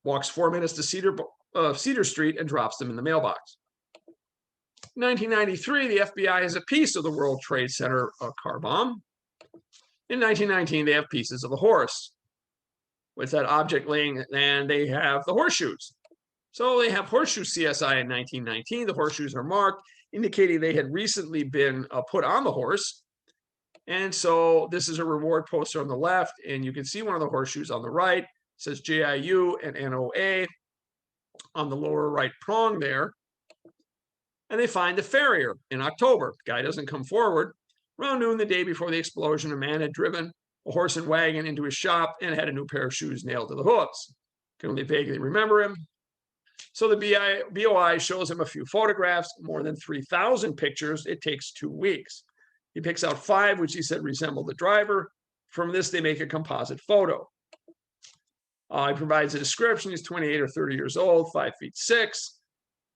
walks 4 minutes to Cedar Street, and drops them in the mailbox. In 1993, the FBI has a piece of the World Trade Center car bomb. In 1919, they have pieces of the horse with that object laying, and they have the horseshoes. So they have horseshoe CSI in 1919. The horseshoes are marked, indicating they had recently been put on the horse. And so this is a reward poster on the left, and you can see one of the horseshoes on the right. It says JIU and NOA on the lower right prong there. And they find the farrier in October. The guy doesn't come forward. Around noon the day before the explosion, a man had driven a horse and wagon into his shop and had a new pair of shoes nailed to the hooves. Can only vaguely remember him. So the BOI shows him a few photographs, more than 3,000 pictures. It takes 2 weeks. He picks out 5, which he said resemble the driver. From this, they make a composite photo. He provides a description. He's 28 or 30 years old, 5'6",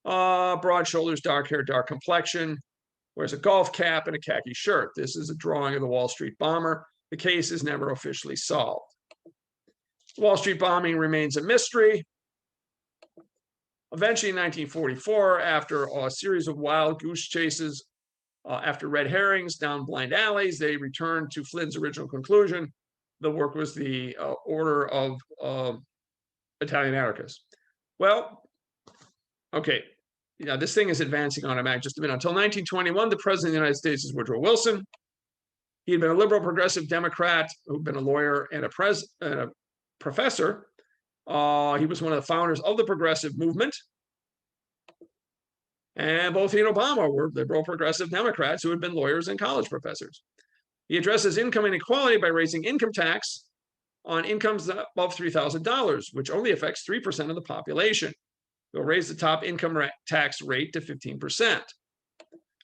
broad shoulders, dark hair, dark complexion, wears a golf cap and a khaki shirt. This is a drawing of the Wall Street bomber. The case is never officially solved. Wall Street bombing remains a mystery. Eventually, in 1944, after a series of wild goose chases after red herrings down blind alleys, they returned to Flynn's original conclusion. The work was the order of Italian anarchists. Well, okay, this thing is advancing on a mag just a minute. Until 1921, the president of the United States is Woodrow Wilson. He had been a liberal progressive Democrat who'd been a lawyer and a professor. He was one of the founders of the progressive movement. And both he and Obama were liberal progressive Democrats who had been lawyers and college professors. He addresses income inequality by raising income tax on incomes above $3,000, which only affects 3% of the population. They'll raise the top income tax rate to 15%.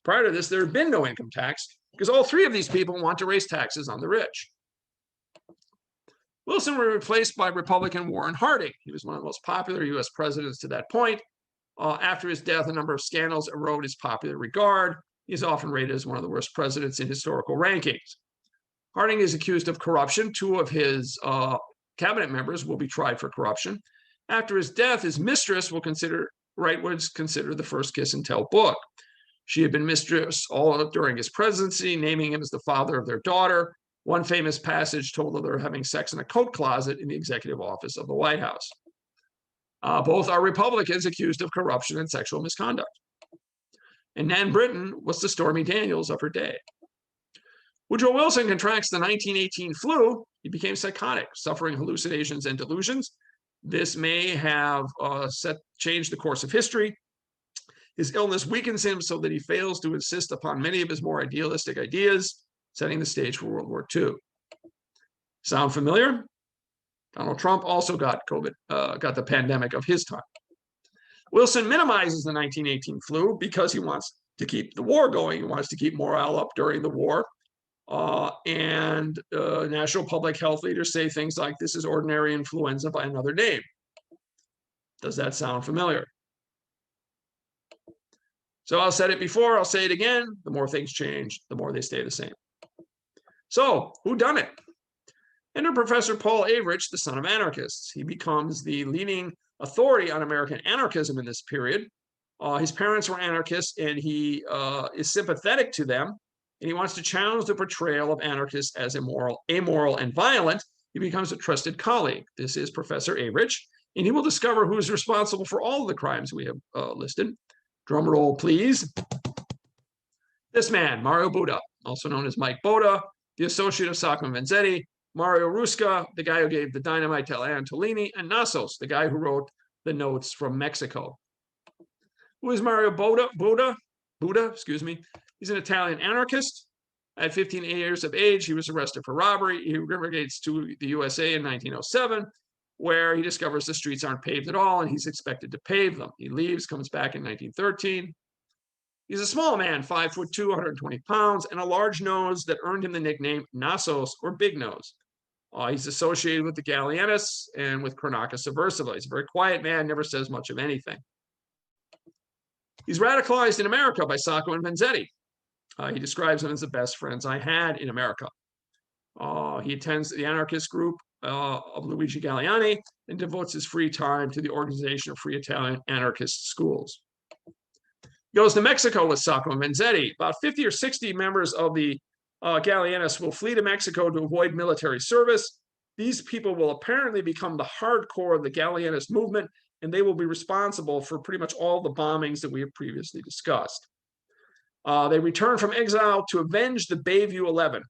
Prior to this, there had been no income tax because all three of these people want to raise taxes on the rich. Wilson was replaced by Republican Warren Harding. He was one of the most popular U.S. presidents to that point. After his death, a number of scandals erode his popular regard. He's often rated as one of the worst presidents in historical rankings. Harding is accused of corruption. Two of his cabinet members will be tried for corruption. After his death, his mistress will rightwards consider the First Kiss and Tell book. She had been mistress all during his presidency, naming him as the father of their daughter. One famous passage told of their having sex in a coat closet in the executive office of the White House. Both are Republicans accused of corruption and sexual misconduct. And Nan Britton was the Stormy Daniels of her day. Woodrow Wilson contracts the 1918 flu. He became psychotic, suffering hallucinations and delusions. This may have changed the course of history. His illness weakens him so that he fails to insist upon many of his more idealistic ideas, setting the stage for World War II. Sound familiar? Donald Trump also got COVID, got the pandemic of his time. Wilson minimizes the 1918 flu because he wants to keep the war going. He wants to keep morale up during the war. National public health leaders say things like, this is ordinary influenza by another name. Does that sound familiar? So I'll said it before, I'll say it again. The more things change, the more they stay the same. So who done it? Enter Professor Paul Avrich, the son of anarchists. He becomes the leading authority on American anarchism in this period. His parents were anarchists, and he is sympathetic to them, and he wants to challenge the portrayal of anarchists as amoral, and violent. He becomes a trusted colleague. This is Professor Avrich, and he will discover who is responsible for all of the crimes we have listed. Drum roll, please. This man, Mario Buda, also known as Mike Boda, the associate of Sacco and Vanzetti, Mario Rusca, the guy who gave the dynamite to Antolini, and Nassos, the guy who wrote the notes from Mexico. Who is Mario Buda, excuse me. He's an Italian anarchist. At 15 years of age, he was arrested for robbery. He immigrates to the USA in 1907, where he discovers the streets aren't paved at all, and he's expected to pave them. He leaves, comes back in 1913. He's a small man, 5'2", 120 pounds, and a large nose that earned him the nickname Nassos, or Big Nose. He's associated with the Gallienists and with Cronaca Subversiva. He's a very quiet man, never says much of anything. He's radicalized in America by Sacco and Vanzetti. He describes them as the best friends I had in America. He attends the anarchist group of Luigi Galliani and devotes his free time to the organization of free Italian anarchist schools. He goes to Mexico with Sacco and Vanzetti. About 50 or 60 members of the Gallienists will flee to Mexico to avoid military service. These people will apparently become the hardcore of the Gallienist movement, and they will be responsible for pretty much all the bombings that we have previously discussed. They return from exile to avenge the Bayview 11.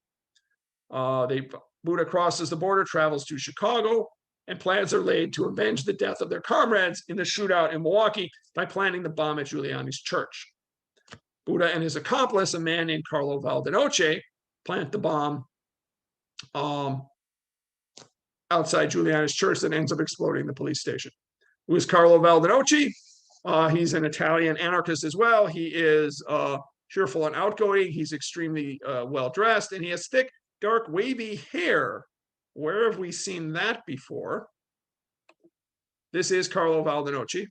Buda crosses the border, travels to Chicago, and plans are laid to avenge the death of their comrades in the shootout in Milwaukee by planning the bomb at Giuliani's church. Buda and his accomplice, a man named Carlo Valdenoce, plant the bomb outside Giuliani's church that ends up exploding the police station. Who is Carlo Valdenoce? He's an Italian anarchist as well. He is cheerful and outgoing. He's extremely well-dressed, and he has thick, dark, wavy hair. Where have we seen that before? This is Carlo Valdenoce.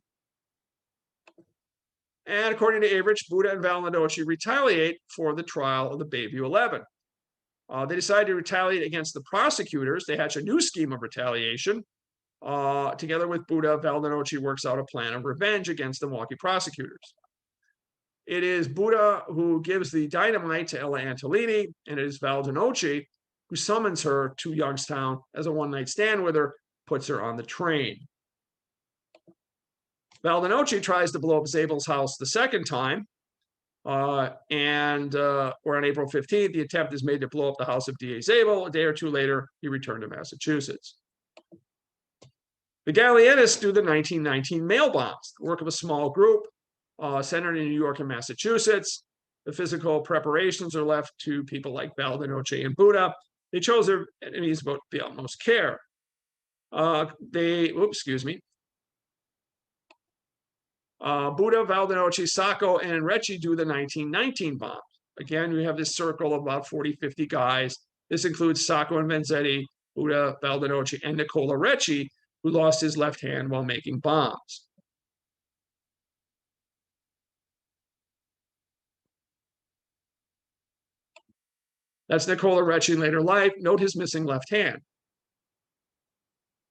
And according to Avrich, Buda and Valdenoce retaliate for the trial of the Bayview 11. They decide to retaliate against the prosecutors. They hatch a new scheme of retaliation. Together with Buda, Valdenoce works out a plan of revenge against the Milwaukee prosecutors. It is Buda who gives the dynamite to Ella Antolini, and it is Valdenoce who summons her to Youngstown as a one-night stand with her, puts her on the train. Valdenoce tries to blow up Zabel's house the second time, or on April 15th, the attempt is made to blow up the house of D.A. Zabel. A day or two later, he returned to Massachusetts. The Gallienists do the 1919 mail bombs, the work of a small group centered in New York and Massachusetts. The physical preparations are left to people like Valdenoce and Buda. They chose their enemies with the utmost care. Excuse me. Buddha, Valdenocci, Sacco, and Recchi do the 1919 bombs. Again, we have this circle of about 40, 50 guys. This includes Sacco and Vanzetti, Buddha, Valdenocci, and Nicola Recchi, who lost his left hand while making bombs. That's Nicola Recchi in later life. Note his missing left hand.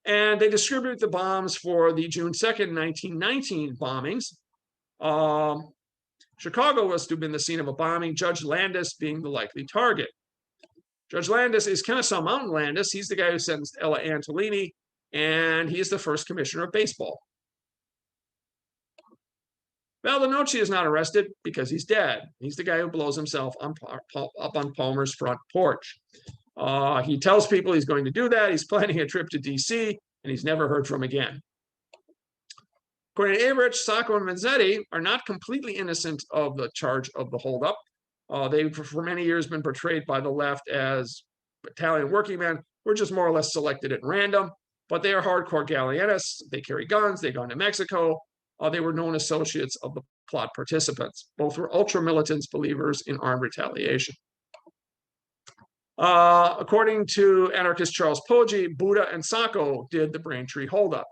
And they distribute the bombs for the June 2nd, 1919 bombings. Chicago was to have been the scene of a bombing, Judge Landis being the likely target. Judge Landis is Kennesaw Mountain Landis. He's the guy who sentenced Ella Antolini, and he is the first commissioner of baseball. Valdenocci is not arrested because he's dead. He's the guy who blows himself up on Palmer's front porch. He tells people he's going to do that. He's planning a trip to D.C., and he's never heard from again. According to Averich, Sacco and Vanzetti are not completely innocent of the charge of the holdup. They've for many years been portrayed by the left as Italian working men who are just more or less selected at random, but they are hardcore Galleanists. They carry guns. They've gone to Mexico. They were known associates of the plot participants. Both were ultra-militant believers in armed retaliation. According to anarchist Charles Poggi, Buddha and Sacco did the Braintree holdup.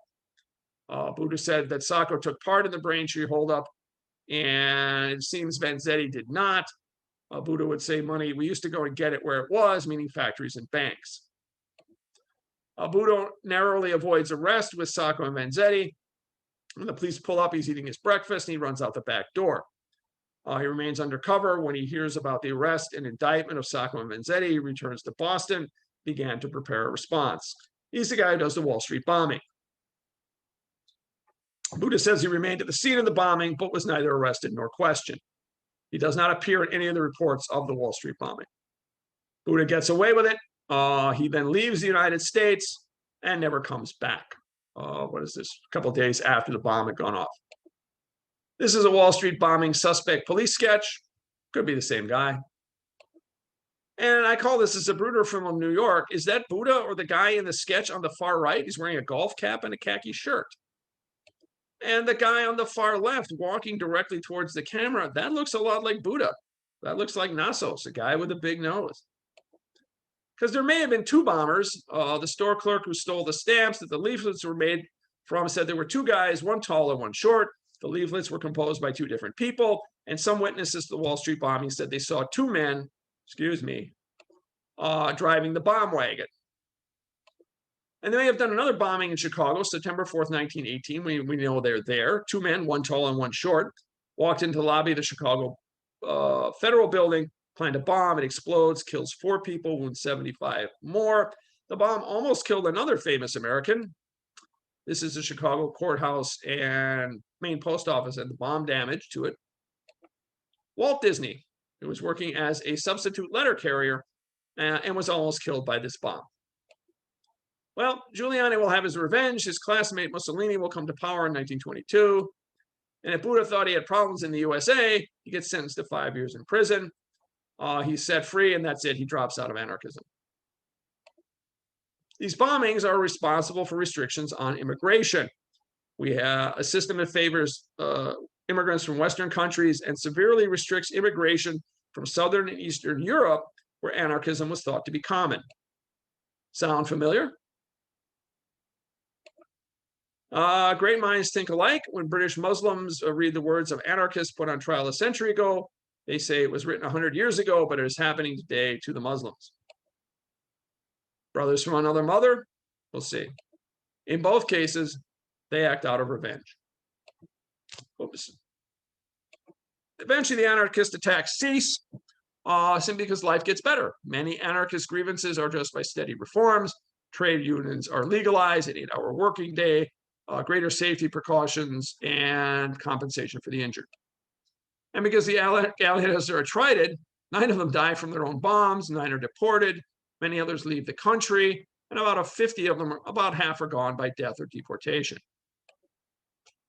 Buddha said that Sacco took part in the Braintree holdup, and it seems Vanzetti did not. Buddha would say money, we used to go and get it where it was, meaning factories and banks. Buddha narrowly avoids arrest with Sacco and Vanzetti. When the police pull up, he's eating his breakfast, and he runs out the back door. He remains undercover. When he hears about the arrest and indictment of Sacco and Vanzetti, he returns to Boston, began to prepare a response. He's the guy who does the Wall Street bombing. Buddha says he remained at the scene of the bombing, but was neither arrested nor questioned. He does not appear in any of the reports of the Wall Street bombing. Buddha gets away with it. He then leaves the United States and never comes back. What is this? A couple of days after the bomb had gone off. This is a Wall Street bombing suspect police sketch. Could be the same guy. And I call this a Zapruder from New York. Is that Buddha or the guy in the sketch on the far right? He's wearing a golf cap and a khaki shirt. And the guy on the far left walking directly towards the camera, that looks a lot like Buddha. That looks like Nassos, a guy with a big nose. Because there may have been two bombers. The store clerk who stole the stamps that the leaflets were made from said there were two guys, one tall and one short. The leaflets were composed by two different people. And some witnesses to the Wall Street bombing said they saw two men, driving the bomb wagon. And they may have done another bombing in Chicago, September 4th, 1918. We know they're there. Two men, one tall and one short, walked into the lobby of the Chicago Federal Building, planned a bomb. It explodes, kills 4 people, wounds 75 more. The bomb almost killed another famous American. This is the Chicago courthouse and main post office and the bomb damage to it. Walt Disney, who was working as a substitute letter carrier and was almost killed by this bomb. Well, Giuliani will have his revenge. His classmate Mussolini will come to power in 1922. And if Buddha thought he had problems in the USA, he gets sentenced to 5 years in prison. He's set free, and that's it. He drops out of anarchism. These bombings are responsible for restrictions on immigration. We have a system that favors immigrants from Western countries and severely restricts immigration from Southern and Eastern Europe, where anarchism was thought to be common. Sound familiar? Great minds think alike. When British Muslims read the words of anarchists put on trial a century ago, they say it was written 100 years ago, but it is happening today to the Muslims. Brothers from another mother? We'll see. In both cases, they act out of revenge. Oops. Eventually, the anarchist attacks cease simply because life gets better. Many anarchist grievances are addressed by steady reforms. Trade unions are legalized, an 8-hour working day, greater safety precautions, and compensation for the injured. And because the Allies are attrited, 9 of them die from their own bombs, 9 are deported, many others leave the country, and about 50 of them, about half are gone by death or deportation.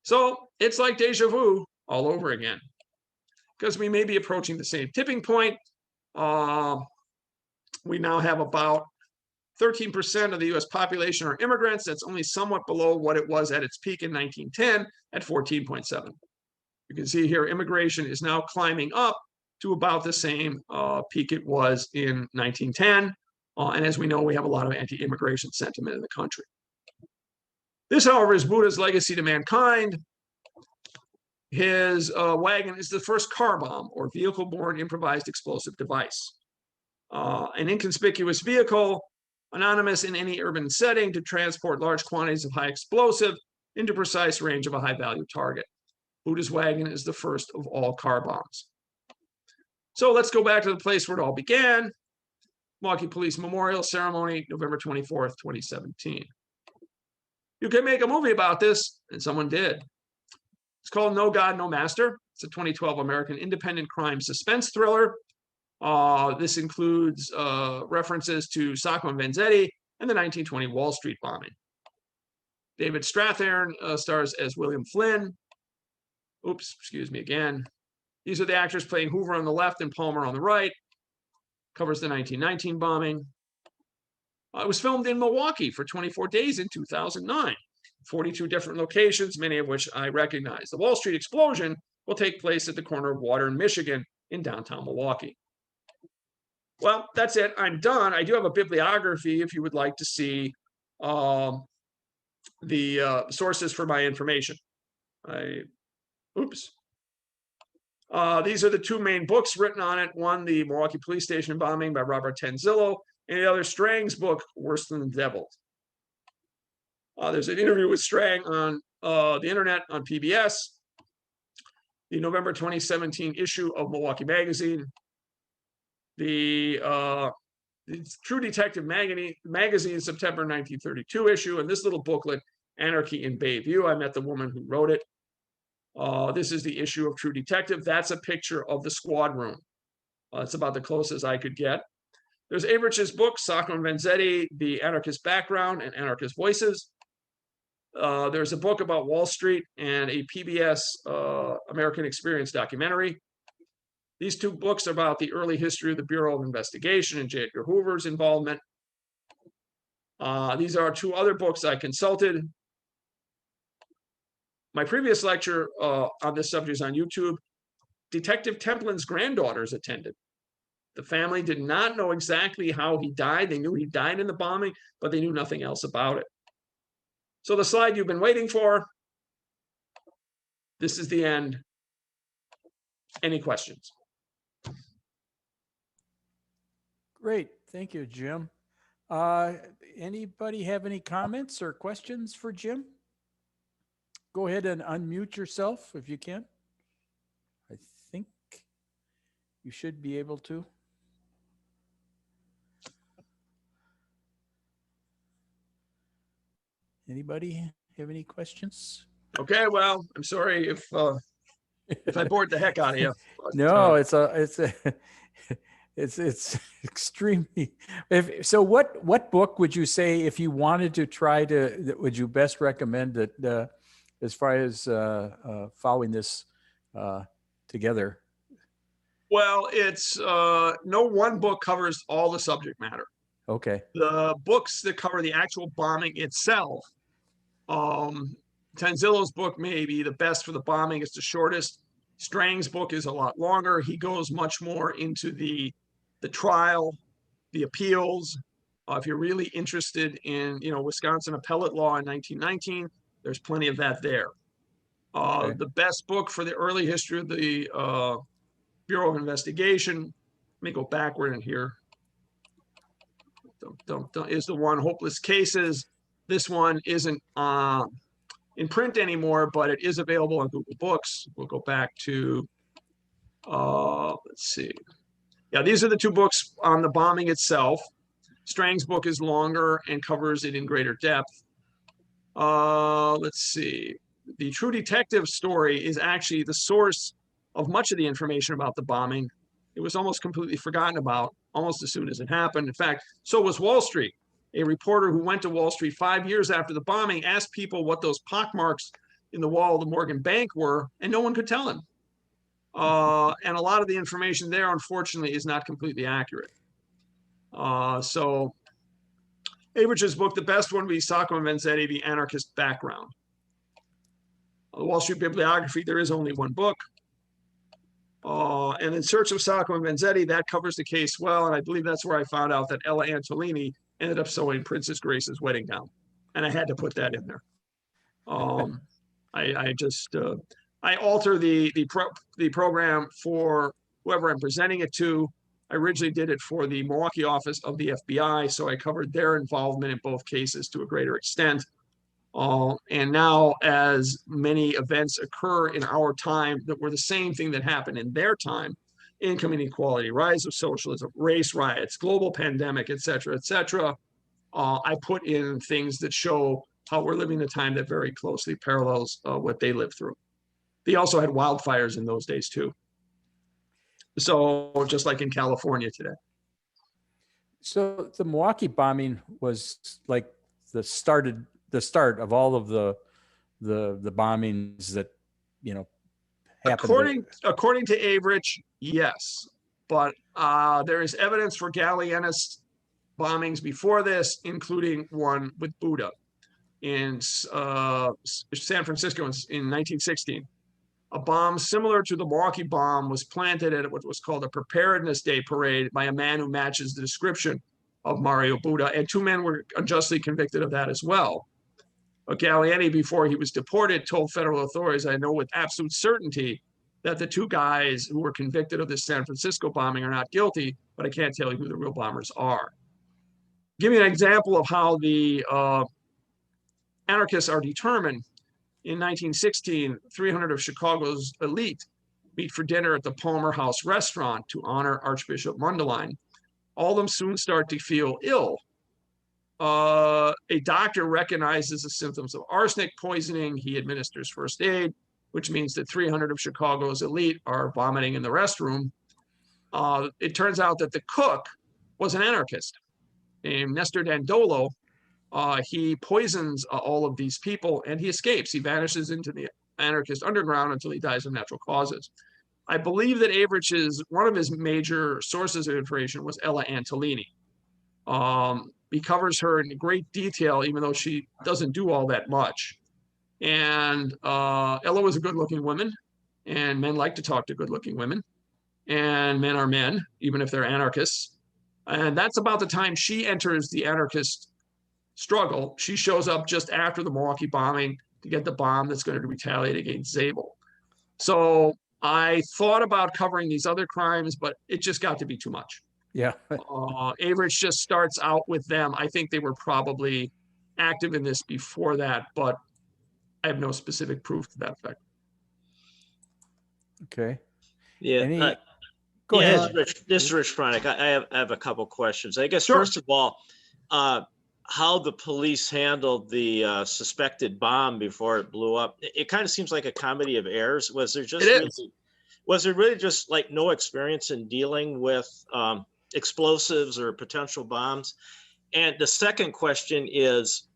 So it's like deja vu all over again, because we may be approaching the same tipping point. We now have about 13% of the US population are immigrants. That's only somewhat below what it was at its peak in 1910 at 14.7. You can see here immigration is now climbing up to about the same peak it was in 1910. And as we know, we have a lot of anti-immigration sentiment in the country. This, however, is Buddha's legacy to mankind. His wagon is the first car bomb, or vehicle-borne improvised explosive device. An inconspicuous vehicle, anonymous in any urban setting, to transport large quantities of high explosive into precise range of a high-value target. Buddha's wagon is the first of all car bombs. So let's go back to the place where it all began. Milwaukee Police Memorial Ceremony, November 24th, 2017. You can make a movie about this, and someone did. It's called No God, No Master. It's a 2012 American independent crime suspense thriller. This includes references to Sacco and Vanzetti and the 1920 Wall Street bombing. David Strathairn stars as William Flynn. Oops, excuse me again. These are the actors playing Hoover on the left and Palmer on the right. Covers the 1919 bombing. It was filmed in Milwaukee for 24 days in 2009. 42 different locations, many of which I recognize. The Wall Street explosion will take place at the corner of Water and Michigan in downtown Milwaukee. Well, that's it. I'm done. I do have a bibliography if you would like to see the sources for my information. These are the two main books written on it. One, the Milwaukee Police Station bombing by Robert Tanzillo, and the other, Strang's book, Worse Than the Devil. There's an interview with Strang on the internet on PBS. The November 2017 issue of Milwaukee Magazine. The True Detective Magazine September 1932 issue, and this little booklet, Anarchy in Bayview. I met the woman who wrote it. This is the issue of True Detective. That's a picture of the squad room. It's about the closest I could get. There's Averich's book, Sacco and Vanzetti, The Anarchist Background and Anarchist Voices. There's a book about Wall Street and a PBS American Experience documentary. These two books are about the early history of the Bureau of Investigation and J. Edgar Hoover's involvement. These are two other books I consulted. My previous lecture on this subject is on YouTube. Detective Templin's granddaughters attended. The family did not know exactly how he died. They knew he died in the bombing, but they knew nothing else about it. So the slide you've been waiting for, this is the end. Any questions? Great. Thank you, Jim. Anybody have any comments or questions for Jim? Go ahead and unmute yourself if you can. I think you should be able to. Anybody have any questions? Okay, well, I'm sorry if I bored the heck out of you. But, no, it's extremely. So, what book would you say if you wanted to try to? Would you best recommend that as far as following this together? Well, it's no one book covers all the subject matter. Okay. The books that cover the actual bombing itself, Tanzillo's book may be the best for the bombing. It's the shortest. Strang's book is a lot longer. He goes much more into the trial, the appeals. If you're really interested in, Wisconsin appellate law in 1919, there's plenty of that there. Okay. The best book for the early history of the Bureau of Investigation, let me go backward in here. Is the one, Hopeless Cases. This one isn't in print anymore, but it is available on Google Books. We'll go back to, let's see. Yeah, these are the two books on the bombing itself. Strang's book is longer and covers it in greater depth. Let's see. The True Detective story is actually the source of much of the information about the bombing. It was almost completely forgotten about almost as soon as it happened. In fact, so was Wall Street. A reporter who went to Wall Street 5 years after the bombing asked people what those pockmarks in the wall of the Morgan Bank were, and no one could tell him. And a lot of the information there, unfortunately, is not completely accurate. So Averich's book, the best one would be Sacco and Vanzetti, The Anarchist Background. The Wall Street Bibliography, there is only one book. And In Search of Sacco and Vanzetti, that covers the case well. And I believe that's where I found out that Ella Antolini ended up sewing Princess Grace's wedding gown. And I had to put that in there. I alter the program for whoever I'm presenting it to. I originally did it for the Milwaukee office of the FBI, so I covered their involvement in both cases to a greater extent. And now, as many events occur in our time that were the same thing that happened in their time, income inequality, rise of socialism, race riots, global pandemic, et cetera, I put in things that show how we're living in a time that very closely parallels what they lived through. They also had wildfires in those days too. So just like in California today. So the Milwaukee bombing was like the start of all of the bombings that, happened. According to Averich, yes, but there is evidence for Gallienist bombings before this, including one with Buddha in San Francisco in 1916. A bomb similar to the Milwaukee bomb was planted at what was called a Preparedness Day parade by a man who matches the description of Mario Buddha, and 2 men were unjustly convicted of that as well. Gallieni, before he was deported, told federal authorities, I know with absolute certainty that the 2 guys who were convicted of this San Francisco bombing are not guilty, but I can't tell you who the real bombers are. Give you an example of how the anarchists are determined. In 1916, 300 of Chicago's elite meet for dinner at the Palmer House restaurant to honor Archbishop Mundelein. All of them soon start to feel ill. A doctor recognizes the symptoms of arsenic poisoning. He administers first aid, which means that 300 of Chicago's elite are vomiting in the restroom. It turns out that the cook was an anarchist named Nestor Dandolo. He poisons all of these people and he escapes. He vanishes into the anarchist underground until he dies of natural causes. I believe that one of his major sources of information was Ella Antolini. He covers her in great detail, even though she doesn't do all that much. And Ella was a good-looking woman, and men like to talk to good-looking women. And men are men, even if they're anarchists. And that's about the time she enters the anarchist struggle. She shows up just after the Milwaukee bombing to get the bomb that's going to retaliate against Zabel. So I thought about covering these other crimes, but it just got to be too much. Yeah. Averich just starts out with them. I think they were probably active in this before that, but I have no specific proof to that effect. Okay. Yeah. Go ahead. This is Rich Pronick. I have a couple questions. I guess, Sure. First of all, how the police handled the suspected bomb before it blew up. It kind of seems like a comedy of errors. Was there really just like no experience in dealing with explosives or potential bombs? And the second question is,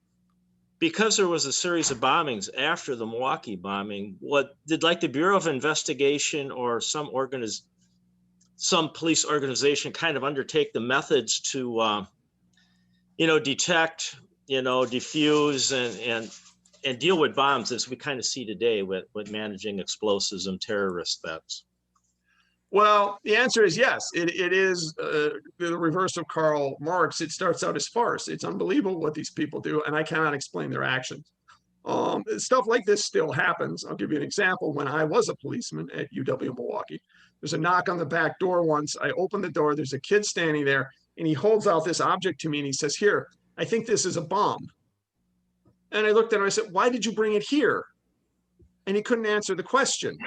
because there was a series of bombings after the Milwaukee bombing, what did like the Bureau of Investigation or some police organization kind of undertake the methods to detect, diffuse and deal with bombs as we kind of see today with managing explosives and terrorist threats? Well, the answer is yes. It is the reverse of Karl Marx. It starts out as farce. It's unbelievable what these people do, and I cannot explain their actions. Stuff like this still happens. I'll give you an example. When I was a policeman at UW Milwaukee, there's a knock on the back door once. I open the door. There's a kid standing there, and he holds out this object to me, and he says, "Here, I think this is a bomb." And I looked at him, I said, "Why did you bring it here?" And he couldn't answer the question.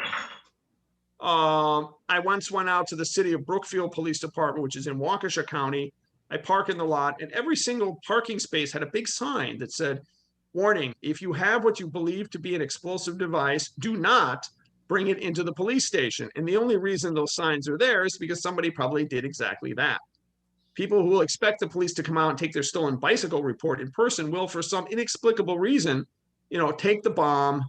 I once went out to the city of Brookfield Police Department, which is in Waukesha County. I park in the lot, and every single parking space had a big sign that said, "Warning, if you have what you believe to be an explosive device, do not bring it into the police station." And the only reason those signs are there is because somebody probably did exactly that. People who will expect the police to come out and take their stolen bicycle report in person will, for some inexplicable reason, take the bomb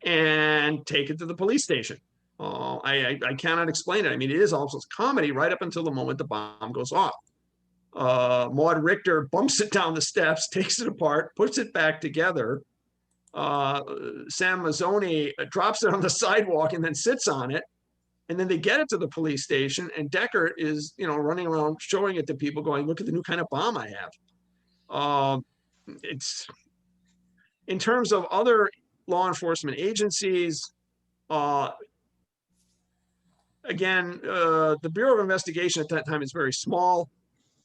and take it to the police station. I cannot explain it. I mean, it is almost comedy right up until the moment the bomb goes off. Maud Richter bumps it down the steps, takes it apart, puts it back together. Sam Mazzoni drops it on the sidewalk and then sits on it. And then they get it to the police station, and Deckert is, running around showing it to people, going, "Look at the new kind of bomb I have." It's in terms of other law enforcement agencies. Again, the Bureau of Investigation at that time is very small.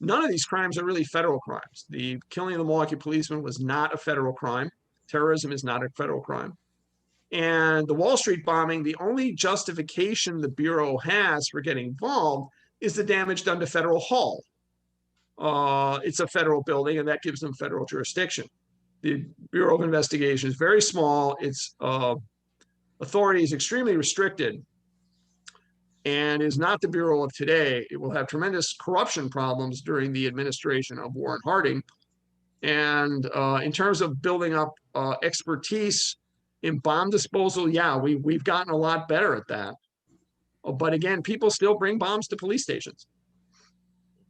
None of these crimes are really federal crimes. The killing of the Milwaukee policeman was not a federal crime. Terrorism is not a federal crime. And the Wall Street bombing, the only justification the Bureau has for getting involved is the damage done to Federal Hall. It's a federal building, and that gives them federal jurisdiction. The Bureau of Investigation is very small. Its authority is extremely restricted, and is not the Bureau of today. It will have tremendous corruption problems during the administration of Warren Harding. And in terms of building up expertise in bomb disposal, yeah, we've gotten a lot better at that. But again, people still bring bombs to police stations.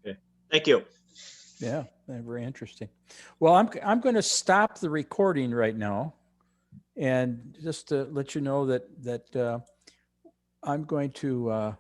Okay, thank you. Yeah, very interesting. Well, I'm going to stop the recording right now, and just to let you know that I'm going to